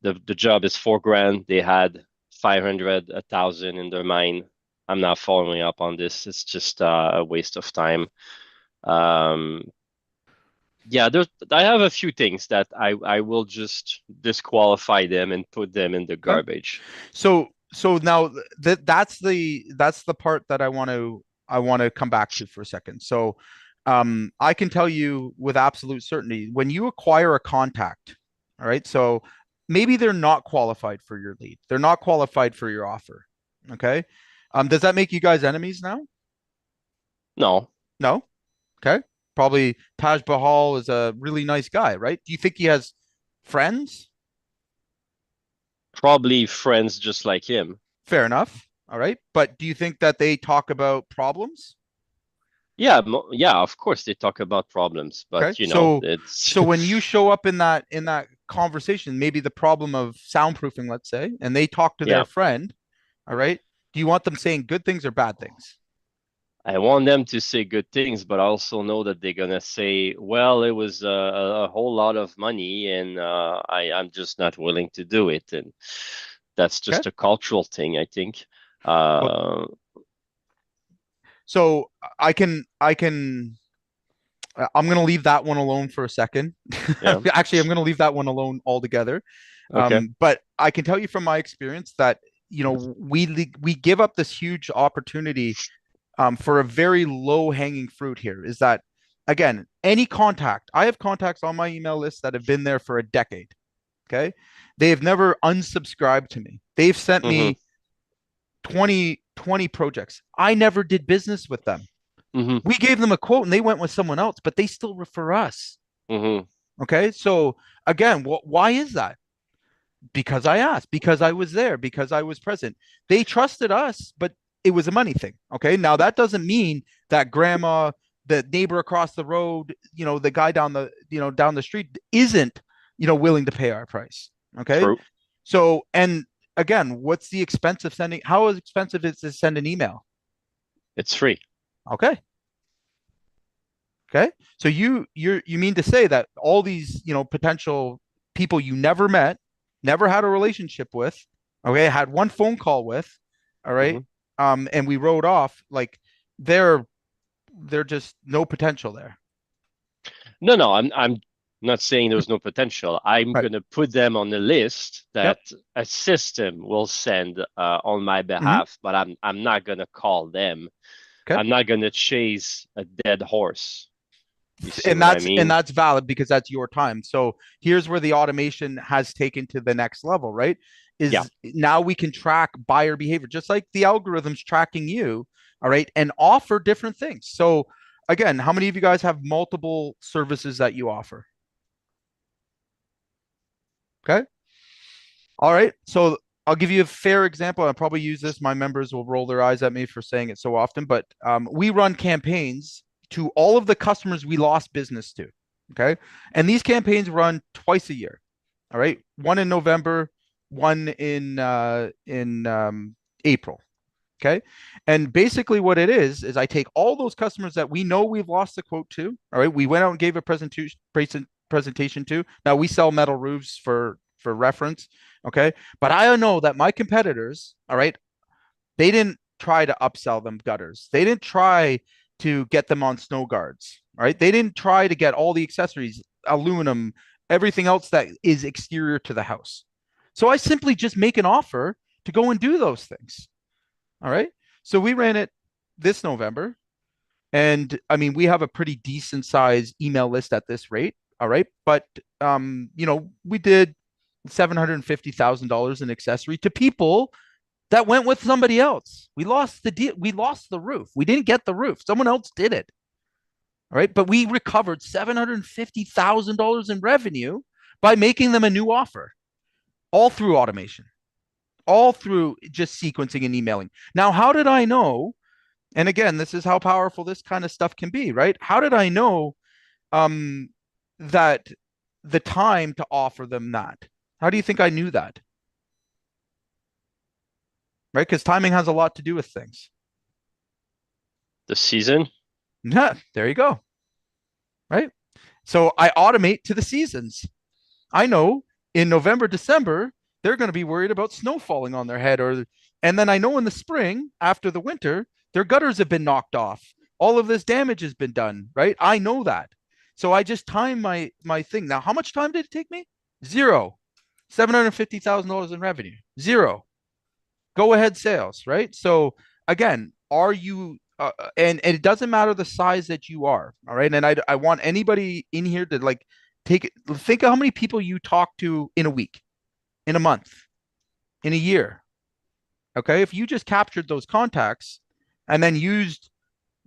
The job is 4 grand. They had 500, 1,000 in their mind. I'm not following up on this. It's just a waste of time. Um, yeah, I have a few things that I will just disqualify them and put them in the Okay. garbage. So now that's the part that I want to come back to for a second. So I can tell you with absolute certainty when you acquire a contact, all right, so maybe they're not qualified for your lead. They're not qualified for your offer. Okay. Does that make you guys enemies now? No, No. Okay. Probably Taj Bahal is a really nice guy, right? Do you think he has friends? probably friends just like him. Fair enough. All right. But do you think that they talk about problems? Yeah, yeah, of course they talk about problems, Okay. but So it's so when you show up in that conversation, maybe the problem of soundproofing, let's say, and they talk to their yeah. friend, all right? Do you want them saying good things or bad things? I want them to say good things, but I also know that they're gonna say, well, it was a whole lot of money, and I'm just not willing to do it, and that's Okay. just a cultural thing, I think. Well, Uh, so I'm going to leave that one alone for a second. yeah, Actually, I'm going to leave that one alone altogether. okay. But I can tell you from my experience that we give up this huge opportunity for a very low hanging fruit here. Is that again any contact? I have contacts on my email list that have been there for a decade. Okay, they have never unsubscribed to me. They've sent Mm-hmm. me 20 projects. I never did business with them. Mm-hmm. We gave them a quote and they went with someone else, but they still refer us. Mm-hmm. Okay. So again, why is that? Because I asked, because I was there, because I was present. They trusted us, but it was a money thing. Okay. Now that doesn't mean that grandma, the neighbor across the road, the guy down the street isn't, willing to pay our price. Okay. True. So, and again, what's the expense of sending? How expensive is to send an email? It's free. Okay. Okay. So you mean to say that all these, potential people you never met, never had a relationship with, Okay, I had one phone call with, all right, Hmm. and we wrote off. Like they're they're just no potential there. No, I'm not saying there's no potential. I'm Right. gonna put them on the list Yep. that a system will send on my Hmm. behalf, but I'm not gonna call them. Okay. I'm not gonna chase a dead horse. You see And what I that's mean? that's valid because that's your time. So here's where the automation has taken to the next level, right? Yeah. Is now we can track buyer behavior just like the algorithm's tracking you, all right, and offer different things. So again, how many of you guys have multiple services that you offer? Okay. All right. So I'll give you a fair example. I'll probably use this. My members will roll their eyes at me for saying it so often, but we run campaigns to all of the customers we lost business to. Okay. And these campaigns run twice a year. All right. One in November, one in April. Okay. And basically what it is I take all those customers that we know we've lost the quote to. All right. We went out and gave a presentation to. Now we sell metal roofs for reference. Okay. But I know that my competitors, all right, they didn't try to upsell them gutters. They didn't try to get them on snow guards. All right. They didn't try to get all the accessories, aluminum, everything else that is exterior to the house. So I simply just make an offer to go and do those things. All right. So we ran it this November. And I mean, we have a pretty decent size email list at this rate. All right. But we did $750,000 in accessory to people that went with somebody else. We lost the deal. We lost the roof. We didn't get the roof. Someone else did it. All right. But we recovered $750,000 in revenue by making them a new offer, all through automation, all through just sequencing and emailing. Now, how did I know? And again, this is how powerful this kind of stuff can be, right? How did I know um, that the time to offer them that? How do you think I knew that? Right? Because timing has a lot to do with things. The season. Yeah, there you go. Right. So I automate to the seasons. I know in November, December, they're going to be worried about snow falling on their head, and then I know in the spring, after the winter, their gutters have been knocked off. All of this damage has been done, right? I know that. So I just time my thing. Now, how much time did it take me? Zero. $750,000 in revenue. Zero. Go ahead sales, right? So again, are you and it doesn't matter the size that you are, all right? And I want anybody in here to like think of how many people you talk to in a week, in a month, in a year. Okay? If you just captured those contacts and then used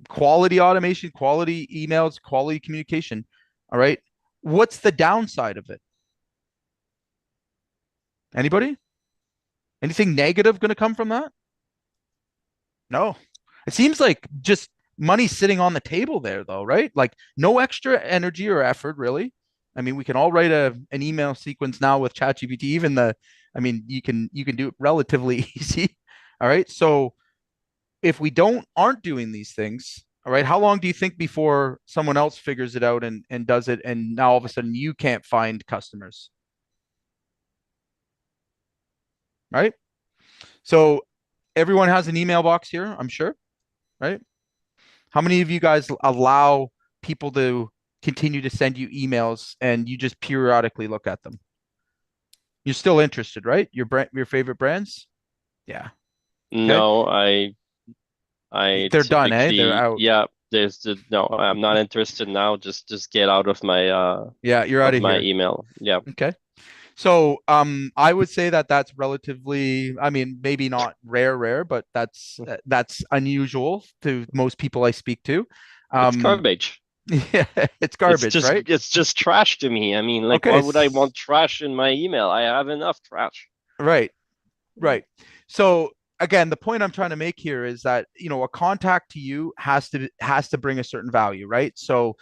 quality automation, quality emails, quality communication, all right? What's the downside of it? Anybody? Anything negative going to come from that? No. It seems like just money sitting on the table there, though, right? Like no extra energy or effort, really. I mean, we can all write an email sequence now with ChatGPT. I mean, you can do it relatively easy. All right. So if we aren't doing these things, all right, how long do you think before someone else figures it out and does it, and now all of a sudden you can't find customers, right? So everyone has an email box here, I'm sure, right? How many of you guys allow people to continue to send you emails and you just periodically look at them? You're still interested, right? Your favorite brands? Yeah. Okay. No, I They're done, eh? They're typically, out. yeah, there's the no, I'm not interested now. Just get out Yeah, you're out of of my here. email. Yeah. Okay. So, I would say that that's relatively, I mean, maybe not rare, but that's unusual to most people I speak to. It's Um, garbage. yeah, it's garbage, right? It's just trash to me. I mean, like, Okay. why would I want trash in my email? I have enough trash. Right. Right. So again, the point I'm trying to make here is that, a contact to you has to bring a certain value, right? So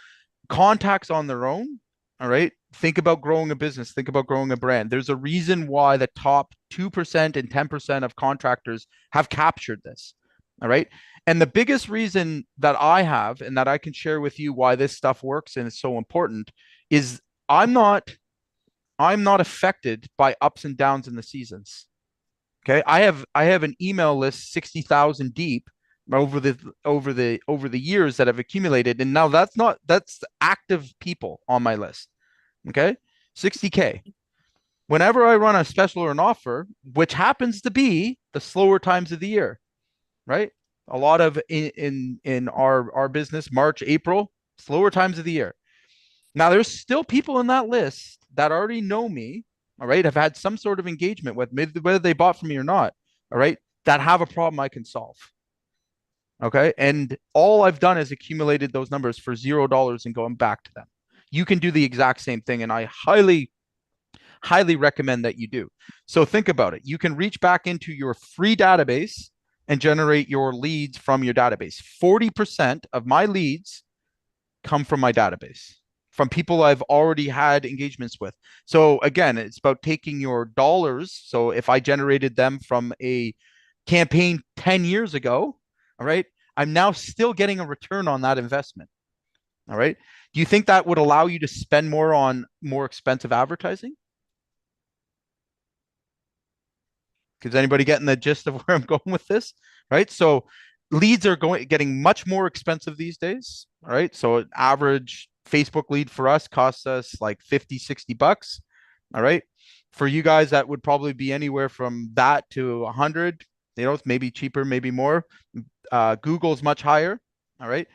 contacts on their own, all right? Think about growing a business, think about growing a brand. There's a reason why the top 2% and 10% of contractors have captured this. All right? And the biggest reason that I have and that I can share with you why this stuff works and is so important is I'm not I'm not affected by ups and downs in the seasons. Okay. I have an email list 60,000 deep over the years that I've accumulated. And now that's active people on my list. Okay. 60K. Whenever I run a special or an offer, which happens to be the slower times of the year, right? A lot of in our business, March, April, slower times of the year. Now there's still people in that list that already know me, all right, have had some sort of engagement with me, whether they bought from me or not, all right, that have a problem I can solve. Okay. And all I've done is accumulated those numbers for $0 and going back to them. You can do the exact same thing. And I highly recommend that you do. So think about it. You can reach back into your free database and generate your leads from your database. 40% of my leads come from my database, from people I've already had engagements with. So again, it's about taking your dollars. So if I generated them from a campaign 10 years ago, all right, I'm now still getting a return on that investment. All right. Do you think that would allow you to spend more on more expensive advertising? Is anybody getting the gist of where I'm going with this? Right. So leads are getting much more expensive these days. All right. So an average Facebook lead for us costs us like 50, $60. All right. For you guys, that would probably be anywhere from that to 100. You know, it's maybe cheaper, maybe more. Google's much higher. All right.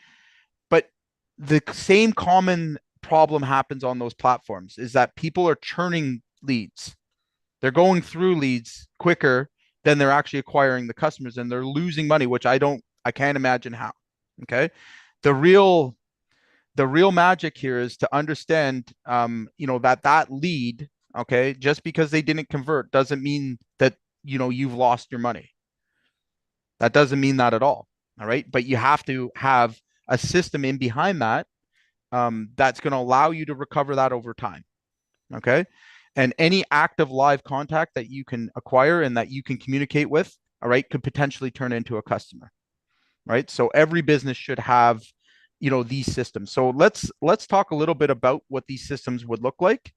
But the same common problem happens on those platforms is that people are churning leads. They're going through leads quicker than they're actually acquiring the customers, and they're losing money, which I can't imagine how. Okay. The real magic here is to understand, that lead, okay, just because they didn't convert doesn't mean that, you've lost your money. That doesn't mean that at all. All right. But you have to have a system in behind that, that's going to allow you to recover that over time. Okay. And any active live contact that you can acquire and that you can communicate with, all right, could potentially turn into a customer. Right. So every business should have, these systems. So let's talk a little bit about what these systems would look like.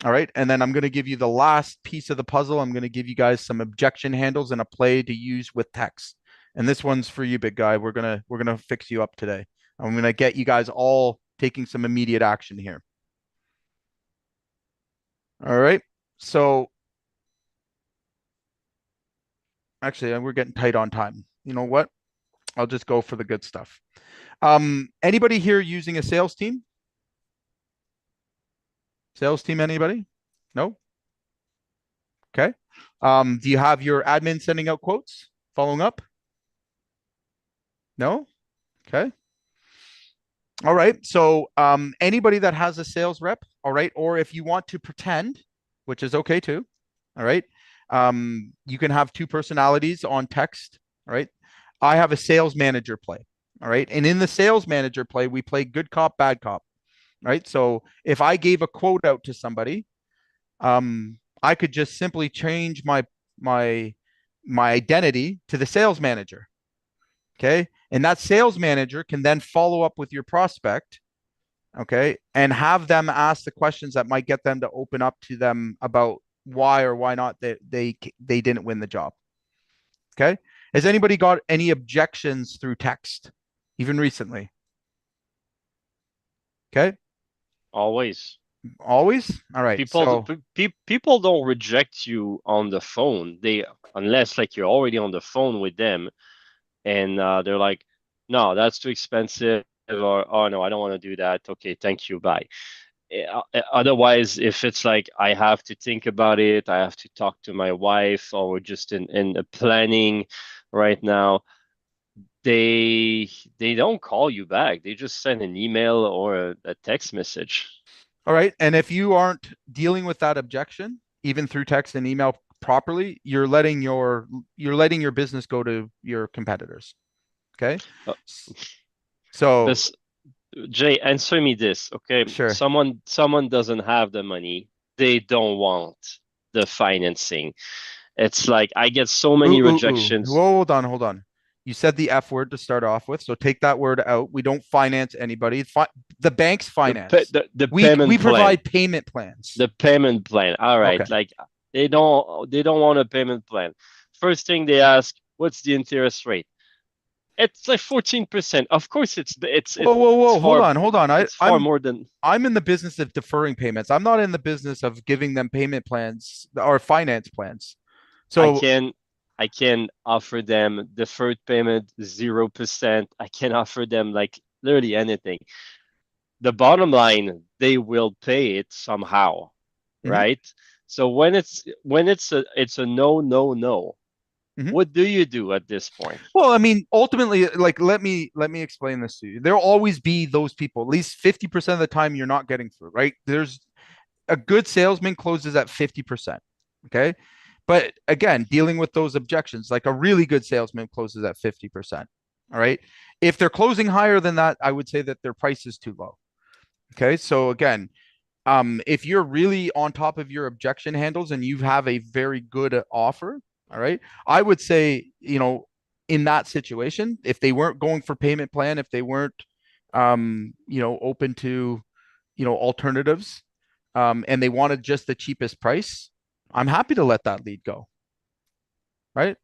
All right. And then I'm going to give you the last piece of the puzzle. I'm going to give you guys some objection handles and a play to use with text. And this one's for you, big guy. We're gonna fix you up today. I'm gonna get you guys all taking some immediate action here. All right. So actually, we're getting tight on time. You know what? I'll just go for the good stuff. Anybody here using a sales team? Sales team, anybody? No? Okay. Do you have your admin sending out quotes, following up? No? Okay. All right. So anybody that has a sales rep, all right, or if you want to pretend, which is okay too, all right, you can have two personalities on text, all right. I have a sales manager play, all right, and in the sales manager play, we play good cop, bad cop, right? So if I gave a quote out to somebody, I could just simply change my identity to the sales manager. Okay. And that sales manager can then follow up with your prospect. Okay. And have them ask the questions that might get them to open up to them about why or why not they didn't win the job. Okay. Has anybody got any objections through text, even recently? Okay. Always. Always. All right. People don't reject you on the phone. Unless like you're already on the phone with them, and they're like, no, that's too expensive, or oh no, I don't want to do that. Okay, thank you, bye. Otherwise, if it's like I have to think about it, I have to talk to my wife, or we're just in a planning right now, they don't call you back. They just send an email or a text message. All right. And if you aren't dealing with that objection, even through text and email properly, you're letting your business go to your competitors. Okay. So Jay, answer me this. Okay. Sure. Someone doesn't have the money. They don't want the financing. It's like I get so many rejections. Hold on. You said the F word to start off with, so take that word out. We don't finance anybody. The banks finance. We provide payment plans. The payment plan. All right. Okay. Like They don't want a payment plan. First thing they ask, what's the interest rate? It's like 14%. Of course, Whoa, whoa, it's whoa! far Hold on. it's far more than I'm in the business of deferring payments. I'm not in the business of giving them payment plans or finance plans. I So, can I can offer them deferred payment 0%. I can offer them like literally anything. The bottom line, they will pay it somehow, mhm, right? So when it's a no, no, no, mhm. what do you do at this point? Well, I mean, ultimately, like let me explain this to you. There'll always be those people. At least 50% of the time, you're not getting through, right? There's a good salesman closes at 50%. Okay. But again, dealing with those objections, like a really good salesman closes at 50%. All right. If they're closing higher than that, I would say that their price is too low. Okay. So again, if you're really on top of your objection handles and you have a very good offer, all right, I would say, in that situation, if they weren't going for payment plan, if they weren't, open to, alternatives, and they wanted just the cheapest price, I'm happy to let that lead go, right?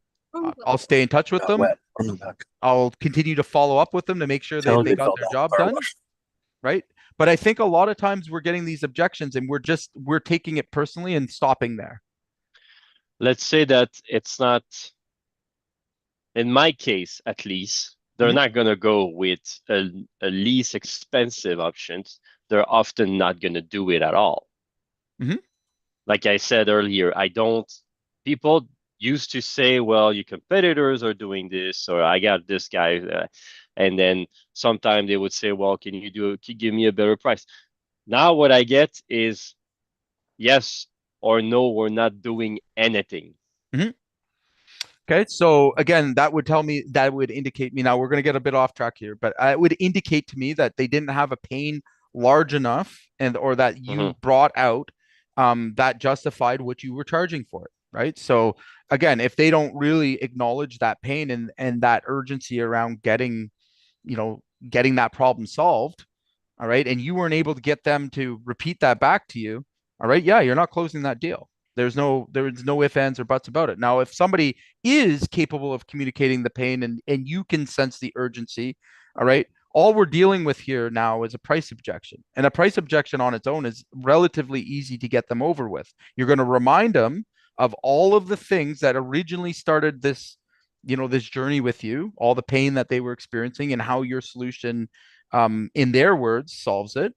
I'll stay in touch with Got them. wet from the back. I'll continue to follow up with them to make sure Tell that them they they got fell their down the job car done, wash. right? But I think a lot of times we're getting these objections and we're taking it personally and stopping there. Let's say that it's not, in my case at least, they're Mhm. not going to go with a least expensive options. They're often not going to do it at all. Mhm. Like I said earlier, I don't, people used to say, well, your competitors are doing this, or I got this guy. And then sometimes they would say, well, can you give me a better price? Now what I get is yes or no, we're not doing anything. Mhm. Okay, so again, that would indicate me. Now we're going to get a bit off track here, but it would indicate to me that they didn't have a pain large enough, and or that Hmm. you brought out, that justified what you were charging for it, right? So again, if they don't really acknowledge that pain and that urgency around getting that problem solved, all right, and you weren't able to get them to repeat that back to you, all right, yeah, you're not closing that deal. There's no ifs, ands, or buts about it. Now, if somebody is capable of communicating the pain and you can sense the urgency, all right, all we're dealing with here now is a price objection. And a price objection on its own is relatively easy to get them over with. You're going to remind them of all of the things that originally started this journey with you, all the pain that they were experiencing, and how your solution, in their words, solves it.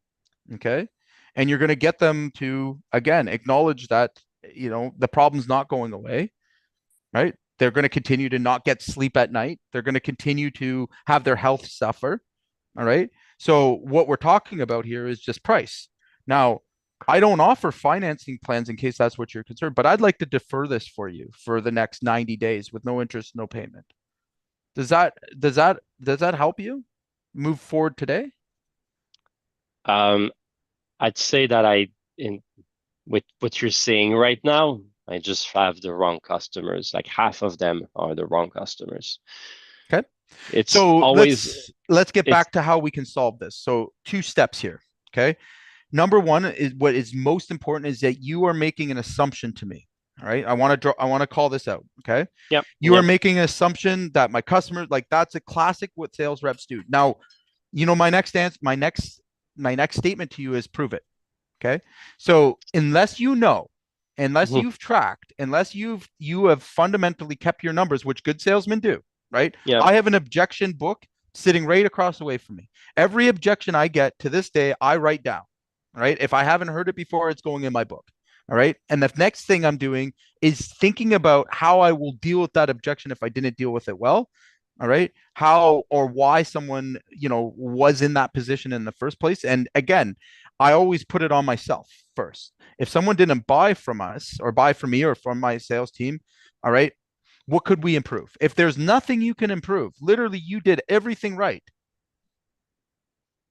Okay. And you're going to get them to, again, acknowledge that, the problem's not going away, right? They're going to continue to not get sleep at night. They're going to continue to have their health suffer. All right. So, what we're talking about here is just price. Now, I don't offer financing plans in case that's what you're concerned, but I'd like to defer this for you for the next 90 days with no interest, no payment. Does that help you move forward today? Um, I'd say that in with what you're saying right now, I just have the wrong customers. Like half of them are the wrong customers. Okay. It's So always let's get it's back to how we can solve this. So two steps here. Okay. Number one is what is most important is that you are making an assumption to me. All right. I want to call this out. Okay. yep, You are yep. making an assumption that my customers, like, that's a classic what sales reps do. Now, my next statement to you is prove it. Okay. So unless Mhm. you've tracked, unless you have fundamentally kept your numbers, which good salesmen do, right? Yep. I have an objection book sitting right across the way from me. Every objection I get to this day, I write down. Right. If I haven't heard it before, it's going in my book. All right. And the next thing I'm doing is thinking about how I will deal with that objection if I didn't deal with it well. All right. How or why someone, was in that position in the first place. And again, I always put it on myself first. If someone didn't buy from us or buy from me or from my sales team, all right, what could we improve? If there's nothing you can improve, literally you did everything right,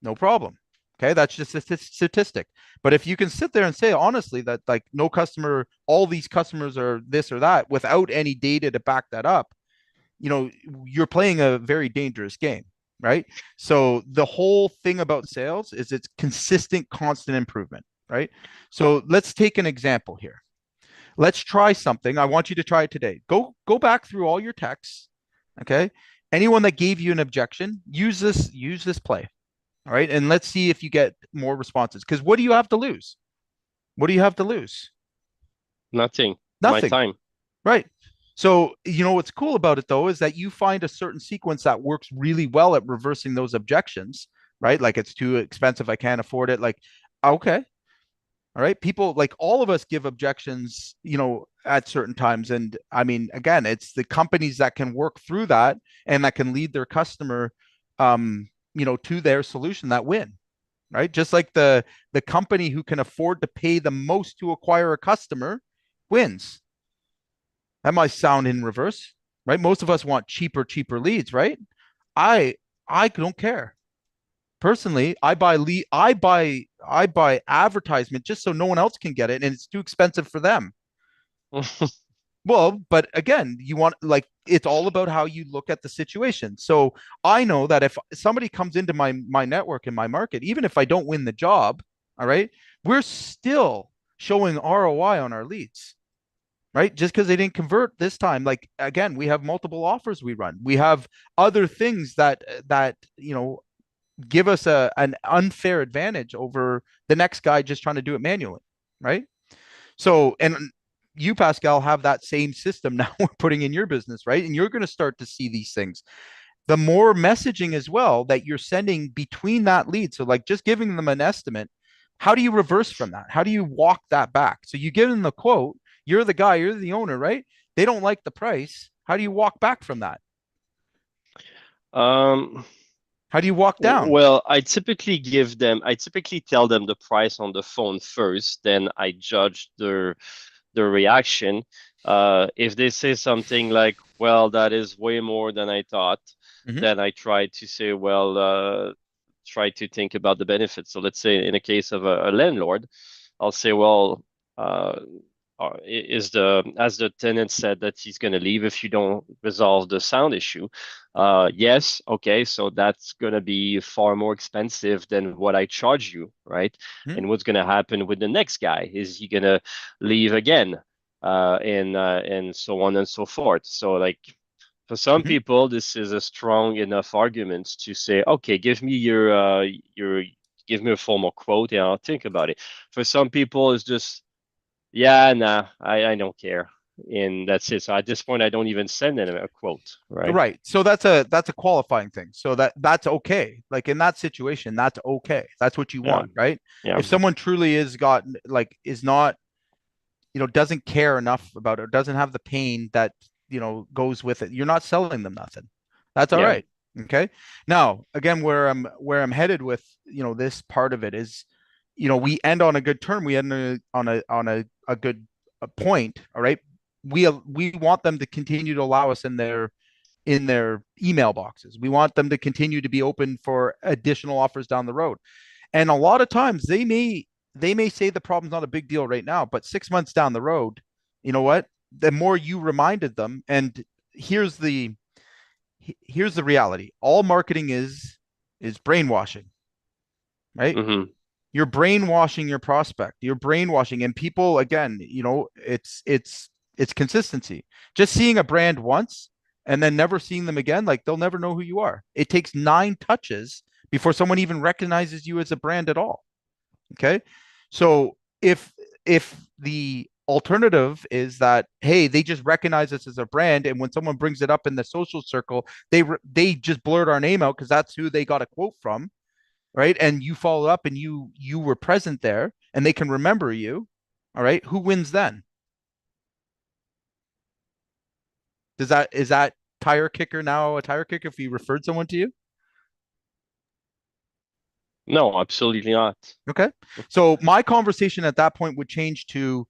no problem. Okay, that's just a statistic. But if you can sit there and say honestly that, like, no customer, all these customers are this or that without any data to back that up, you're playing a very dangerous game, right? So the whole thing about sales is it's consistent, constant improvement, right? So let's take an example here. Let's try something. I want you to try it today. Go back through all your texts. Okay. Anyone that gave you an objection, use this play. All right. And let's see if you get more responses. Because what do you have to lose? What do you have to lose? Nothing. My Nothing. time. Right. So, what's cool about it though is that you find a certain sequence that works really well at reversing those objections, right? Like it's too expensive, I can't afford it. Like, okay. All right. People, like, all of us give objections, at certain times. And I mean, again, it's the companies that can work through that and that can lead their customer, to their solution that win, right? Just like the company who can afford to pay the most to acquire a customer wins. That might sound in reverse, right? Most of us want cheaper leads, right? I I don't care. Personally, I buy advertisement just so no one else can get it and it's too expensive for them. Well, but again, you want, like, it's all about how you look at the situation. So I know that if somebody comes into my network and my market, even if I don't win the job, all right, we're still showing ROI on our leads, right? Just because they didn't convert this time. Like, again, we have multiple offers we run. We have other things that give us an unfair advantage over the next guy just trying to do it manually, right? So, and you, Pascal, have that same system now we're putting in your business, right? And you're going to start to see these things. The more messaging as well that you're sending between that lead. So, like, just giving them an estimate, how do you reverse from that? How do you walk that back? So you give them the quote, you're the guy, you're the owner, right? They don't like the price. How do you walk back from that? Um, How do you walk down? well, I typically tell them the price on the phone first, then I judge their reaction. If they say something like, well, that is way more than I thought, Mm-hmm. then I try to say, well, try to think about the benefits. So let's say in a case of a landlord, I'll say, well, uh, is the as the tenant said that he's going to leave if you don't resolve the sound issue. Yes, okay, so that's going to be far more expensive than what I charge you, right? Mm-hmm. And what's going to happen with the next guy? Is he going to leave again? And so on and so forth. So like for some Mm-hmm. people, this is a strong enough argument to say, okay, give me a formal quote and I'll think about it. For some people, it's just, yeah, nah, I don't care. And that's it. So at this point, I don't even send them a quote, right? Right. So that's a qualifying thing. So that's okay. Like in that situation, that's okay. That's what you Yeah, want, right? yeah, If someone truly is not, doesn't care enough about it, doesn't have the pain that, goes with it, you're not selling them nothing. That's all yeah. right. Okay. Now, again, where I'm headed with, this part of it is, we end on a good term. We end on a good point. All right. We want them to continue to allow us in their email boxes. We want them to continue to be open for additional offers down the road. And a lot of times they may say the problem's not a big deal right now, but 6 months down the road, you know what? The more you reminded them, and here's the here's the reality. All marketing is brainwashing, right? Hmm. You're brainwashing your prospect. You're brainwashing, and people, again, it's consistency. Just seeing a brand once and then never seeing them again, like, they'll never know who you are. It takes 9 touches before someone even recognizes you as a brand at all. Okay. So if the alternative is that, hey, they just recognize us as a brand, and when someone brings it up in the social circle, they just blurt our name out because that's who they got a quote from, right? And you follow up and you were present there and they can remember you. All right. Who wins then? Is that tire kicker now a tire kicker if he referred someone to you? No, absolutely not. Okay. So my conversation at that point would change to,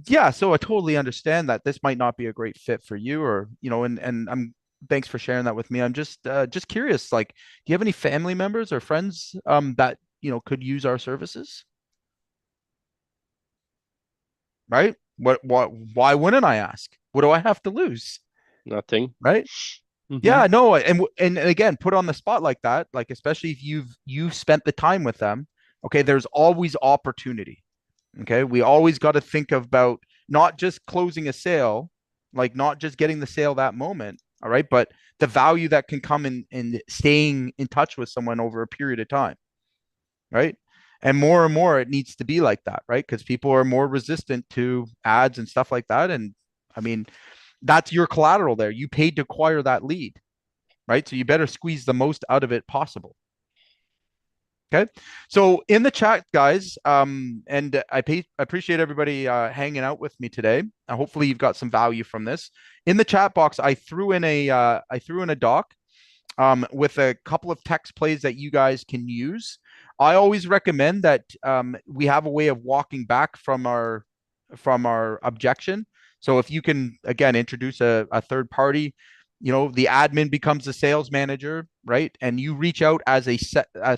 yeah, so I totally understand that this might not be a great fit for you, or, and I'm thanks for sharing that with me. I'm just curious, like, do you have any family members or friends that, could use our services? Right? What why wouldn't I ask? What do I have to lose? Nothing. Right? Hmm. Yeah, no, and again, put on the spot like that, like, especially if you've spent the time with them, okay, there's always opportunity. Okay, we always got to think about not just closing a sale, like not just getting the sale that moment, all right, but the value that can come in staying in touch with someone over a period of time, right? And more it needs to be like that, right? Because people are more resistant to ads and stuff like that. And I mean, that's your collateral there. You paid to acquire that lead, right? So you better squeeze the most out of it possible. Okay. So in the chat, guys, and I appreciate everybody hanging out with me today. Hopefully you've got some value from this. In the chat box, I threw in a doc with a couple of text plays that you guys can use. I always recommend that we have a way of walking back from our objection. So if you can again introduce a third party, the admin becomes the sales manager, right? And you reach out as a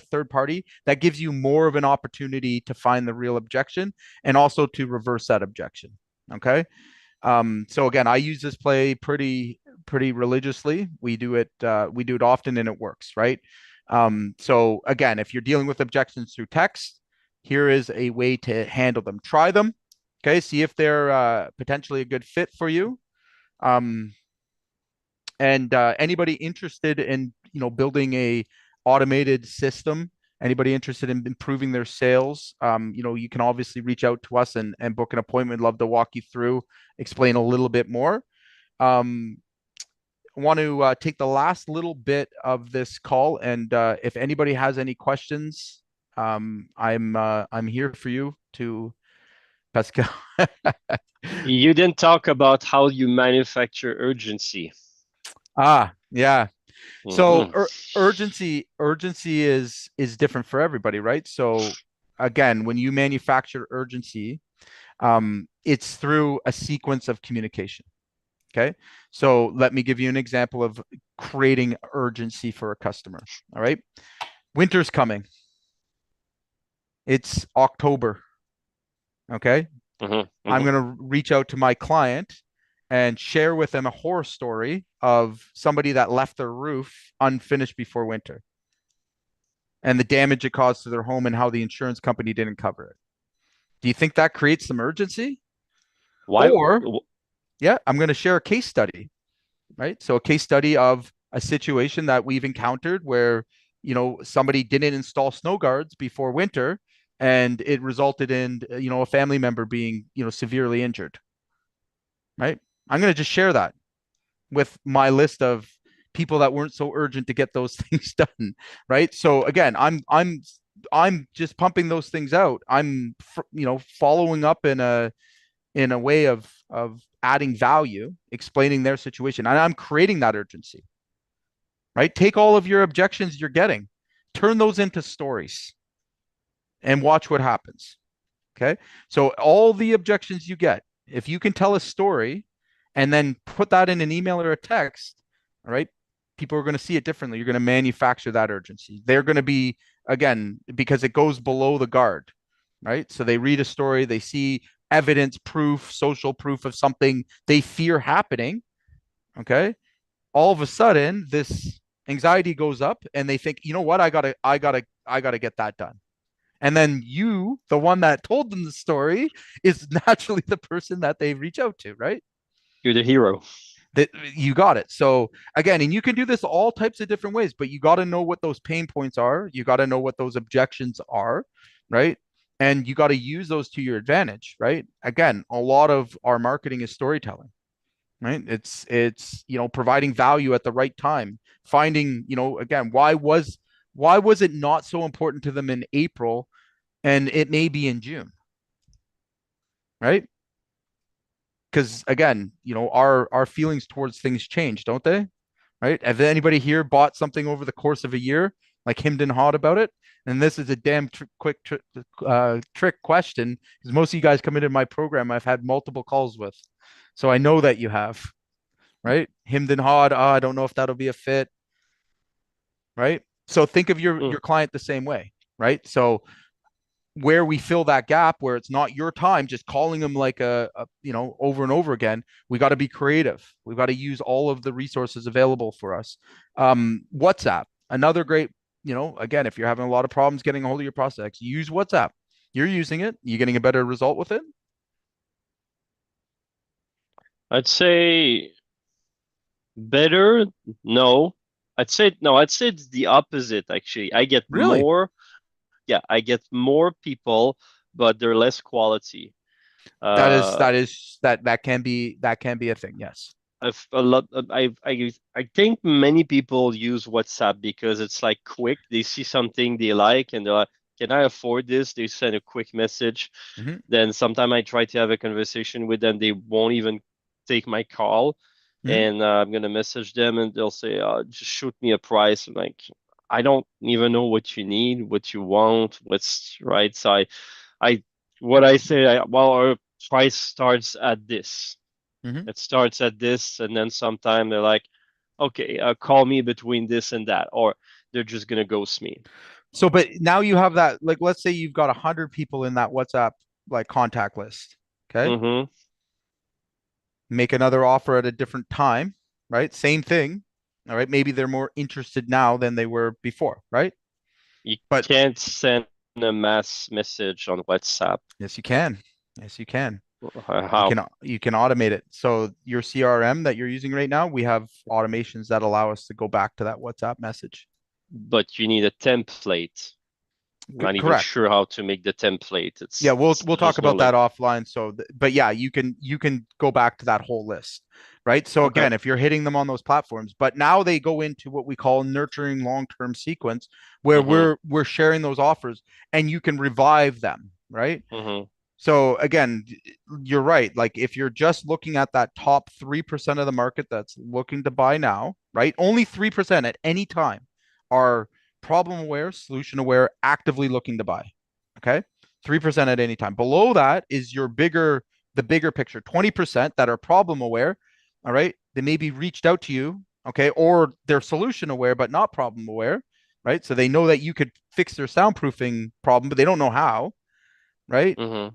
third party, that gives you more of an opportunity to find the real objection and also to reverse that objection. Okay. So again, I use this play pretty religiously. We do it often and it works, right? So again, if you're dealing with objections through text, here is a way to handle them. Try them. Okay, see if they're potentially a good fit for you. And anybody interested in building a automated system, anybody interested in improving their sales, you can obviously reach out to us and book an appointment. Love to walk you through, explain a little bit more. Want to take the last little bit of this call, and if anybody has any questions, I'm here for you to Pascal. You didn't talk about how you manufacture urgency. Yeah. So Mhm. urgency is different for everybody, right? So again, when you manufacture urgency, it's through a sequence of communication. Okay. So let me give you an example of creating urgency for a customer. All right. Winter's coming. It's October. Okay. Mhm. I'm Mhm. going to reach out to my client and share with them a horror story of somebody that left their roof unfinished before winter and the damage it caused to their home and how the insurance company didn't cover it. Do you think that creates some urgency? Why? Or, yeah, I'm going to share a case study, right? So a case study of a situation that we've encountered where, somebody didn't install snow guards before winter and it resulted in, a family member being, severely injured, right? I'm going to just share that with my list of people that weren't so urgent to get those things done, right? So again, I'm just pumping those things out. I'm following up in a way of adding value, explaining their situation, and I'm creating that urgency, right? Take all of your objections you're getting, turn those into stories, and watch what happens. Okay. So all the objections you get, if you can tell a story and then put that in an email or a text, all right, people are going to see it differently. You're going to manufacture that urgency. They're going to be, again, because it goes below the guard, right? So they read a story, they see evidence, proof, social proof of something they fear happening. Okay. All of a sudden, this anxiety goes up and they think, you know what, I gotta get that done. And then you, the one that told them the story, is naturally the person that they reach out to, right? You're the hero. That you got it. So again, and you can do this all types of different ways, but you got to know what those pain points are. You got to know what those objections are, right? And you got to use those to your advantage, right? Again, a lot of our marketing is storytelling, right? It's providing value at the right time, finding, again, why was it not so important to them in April and it may be in June, right? Because again, our feelings towards things change, don't they? Right? Have anybody here bought something over the course of a year, like hemmed and hawed about it? And this is a damn quick trick question because most of you guys come into my program, I've had multiple calls with, so I know that you have, right? Hemmed and hawed. Oh, I don't know if that'll be a fit, right? So think of your Mm. your client the same way, right? So where we fill that gap where it's not your time just calling them like over and over again, we got to be creative. We've got to use all of the resources available for us. WhatsApp, another great, again, if you're having a lot of problems getting a hold of your prospects, use WhatsApp. You're using it, you're getting a better result with it. I'd say better. No, I'd say no. I'd say it's the opposite. Actually, I get Really? more. Yeah, I get more people, but they're less quality. That is Uh, that is that can be a thing. Yes. I've a lot. I think many people use WhatsApp because it's like quick. They see something they like and they're like, "Can I afford this?" They send a quick message. Hmm. Then sometime I try to have a conversation with them. They won't even take my call, Hmm. and I'm gonna message them and they'll say, "Just shoot me a price." I'm like, I don't even know what you need, what you want, what's right. So I, what I say, well, our price starts at this. Hmm. It starts at this, and then sometime they're like, okay, call me between this and that, or they're just gonna ghost me. So, but now you have that. Like, let's say you've got 100 people in that WhatsApp like contact list. Okay. Mm-hmm. Make another offer at a different time. Right. Same thing. All right. Maybe they're more interested now than they were before. Right. You But can't send a mass message on WhatsApp. yes, you can. Yes, you can. You How? can you can automate it. So your CRM that you're using right now, we have automations that allow us to go back to that WhatsApp message. But you need a template. I'm not even Correct. sure how to make the template. Yeah, It's we'll it's we'll talk there's no about that link. offline. So, but yeah, you can go back to that whole list, right? So Okay. again, if you're hitting them on those platforms, but now they go into what we call nurturing long-term sequence, where Mm-hmm. we're sharing those offers, and you can revive them, right? Mm-hmm. So again, you're right. Like if you're just looking at that top 3% of the market that's looking to buy now, right? Only 3% at any time are problem aware, solution aware, actively looking to buy. Okay. 3% at any time. Below that is the bigger picture, 20% that are problem aware. All right. They maybe reached out to you. Okay. Or they're solution aware, but not problem aware. Right. So they know that you could fix their soundproofing problem, but they don't know how. Right, Mm-hmm.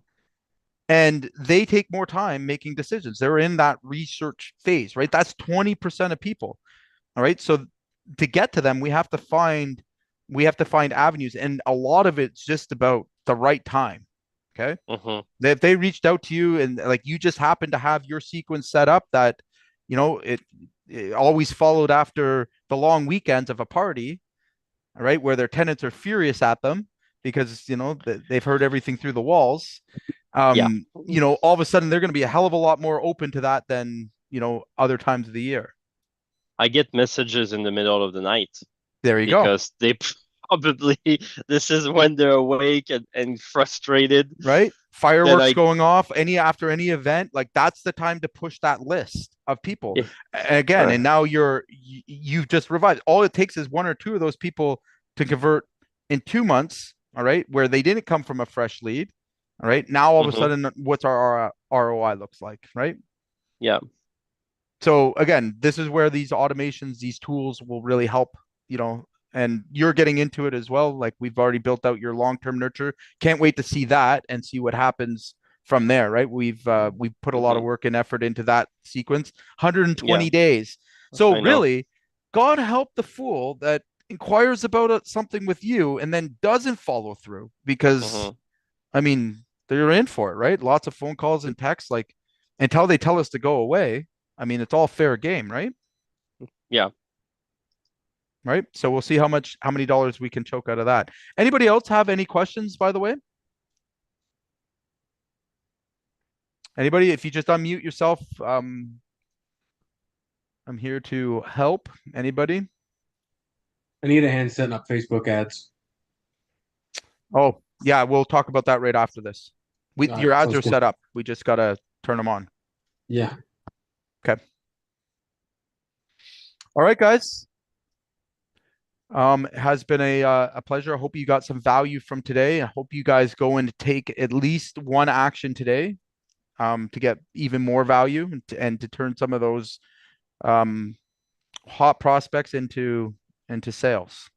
and they take more time making decisions. They're in that research phase, right? That's 20% of people. All right. So to get to them, we have to find avenues. And a lot of it's just about the right time. Okay. Mm-hmm. If they reached out to you and like you just happen to have your sequence set up that, it always followed after the long weekends of a party, all right, where their tenants are furious at them because they've heard everything through the walls. Yeah. All of a sudden they're going to be a hell of a lot more open to that than other times of the year. I get messages in the middle of the night There you go. because they probably this is when they're awake and frustrated. Right, Then fireworks I going off after any event, like that's the time to push that list of people yeah, again. uh, And now you've just revised. All it takes is one or two of those people to convert in 2 months, all right, where they didn't come from a fresh lead. All right, now all of a mhm, sudden what's our ROI looks like, right? yeah. So again, this is where these automations, these tools will really help, and you're getting into it as well. Like we've already built out your long-term nurture. Can't wait to see that and see what happens from there, right? We've put a lot of Hmm. work and effort into that sequence. Yeah, 120 days. So I know. really, God help the fool that inquires about something with you and then doesn't follow through because Hmm. I mean, they're in for it, right? Lots of phone calls and texts, like until they tell us to go away. I mean, it's all fair game, right? Yeah. Right. So we'll see how many dollars we can choke out of that. Anybody else have any questions, by the way? Anybody, if you just unmute yourself, I'm here to help. Anybody? I need a hand setting up Facebook ads. Oh, yeah, we'll talk about that right after this. Your ads Sounds are good. set up. We just gotta turn them on. Yeah. Okay. All right, guys. It has been a pleasure. I hope you got some value from today. I hope you guys go and take at least one action today, to get even more value and to turn some of those um, hot prospects into sales.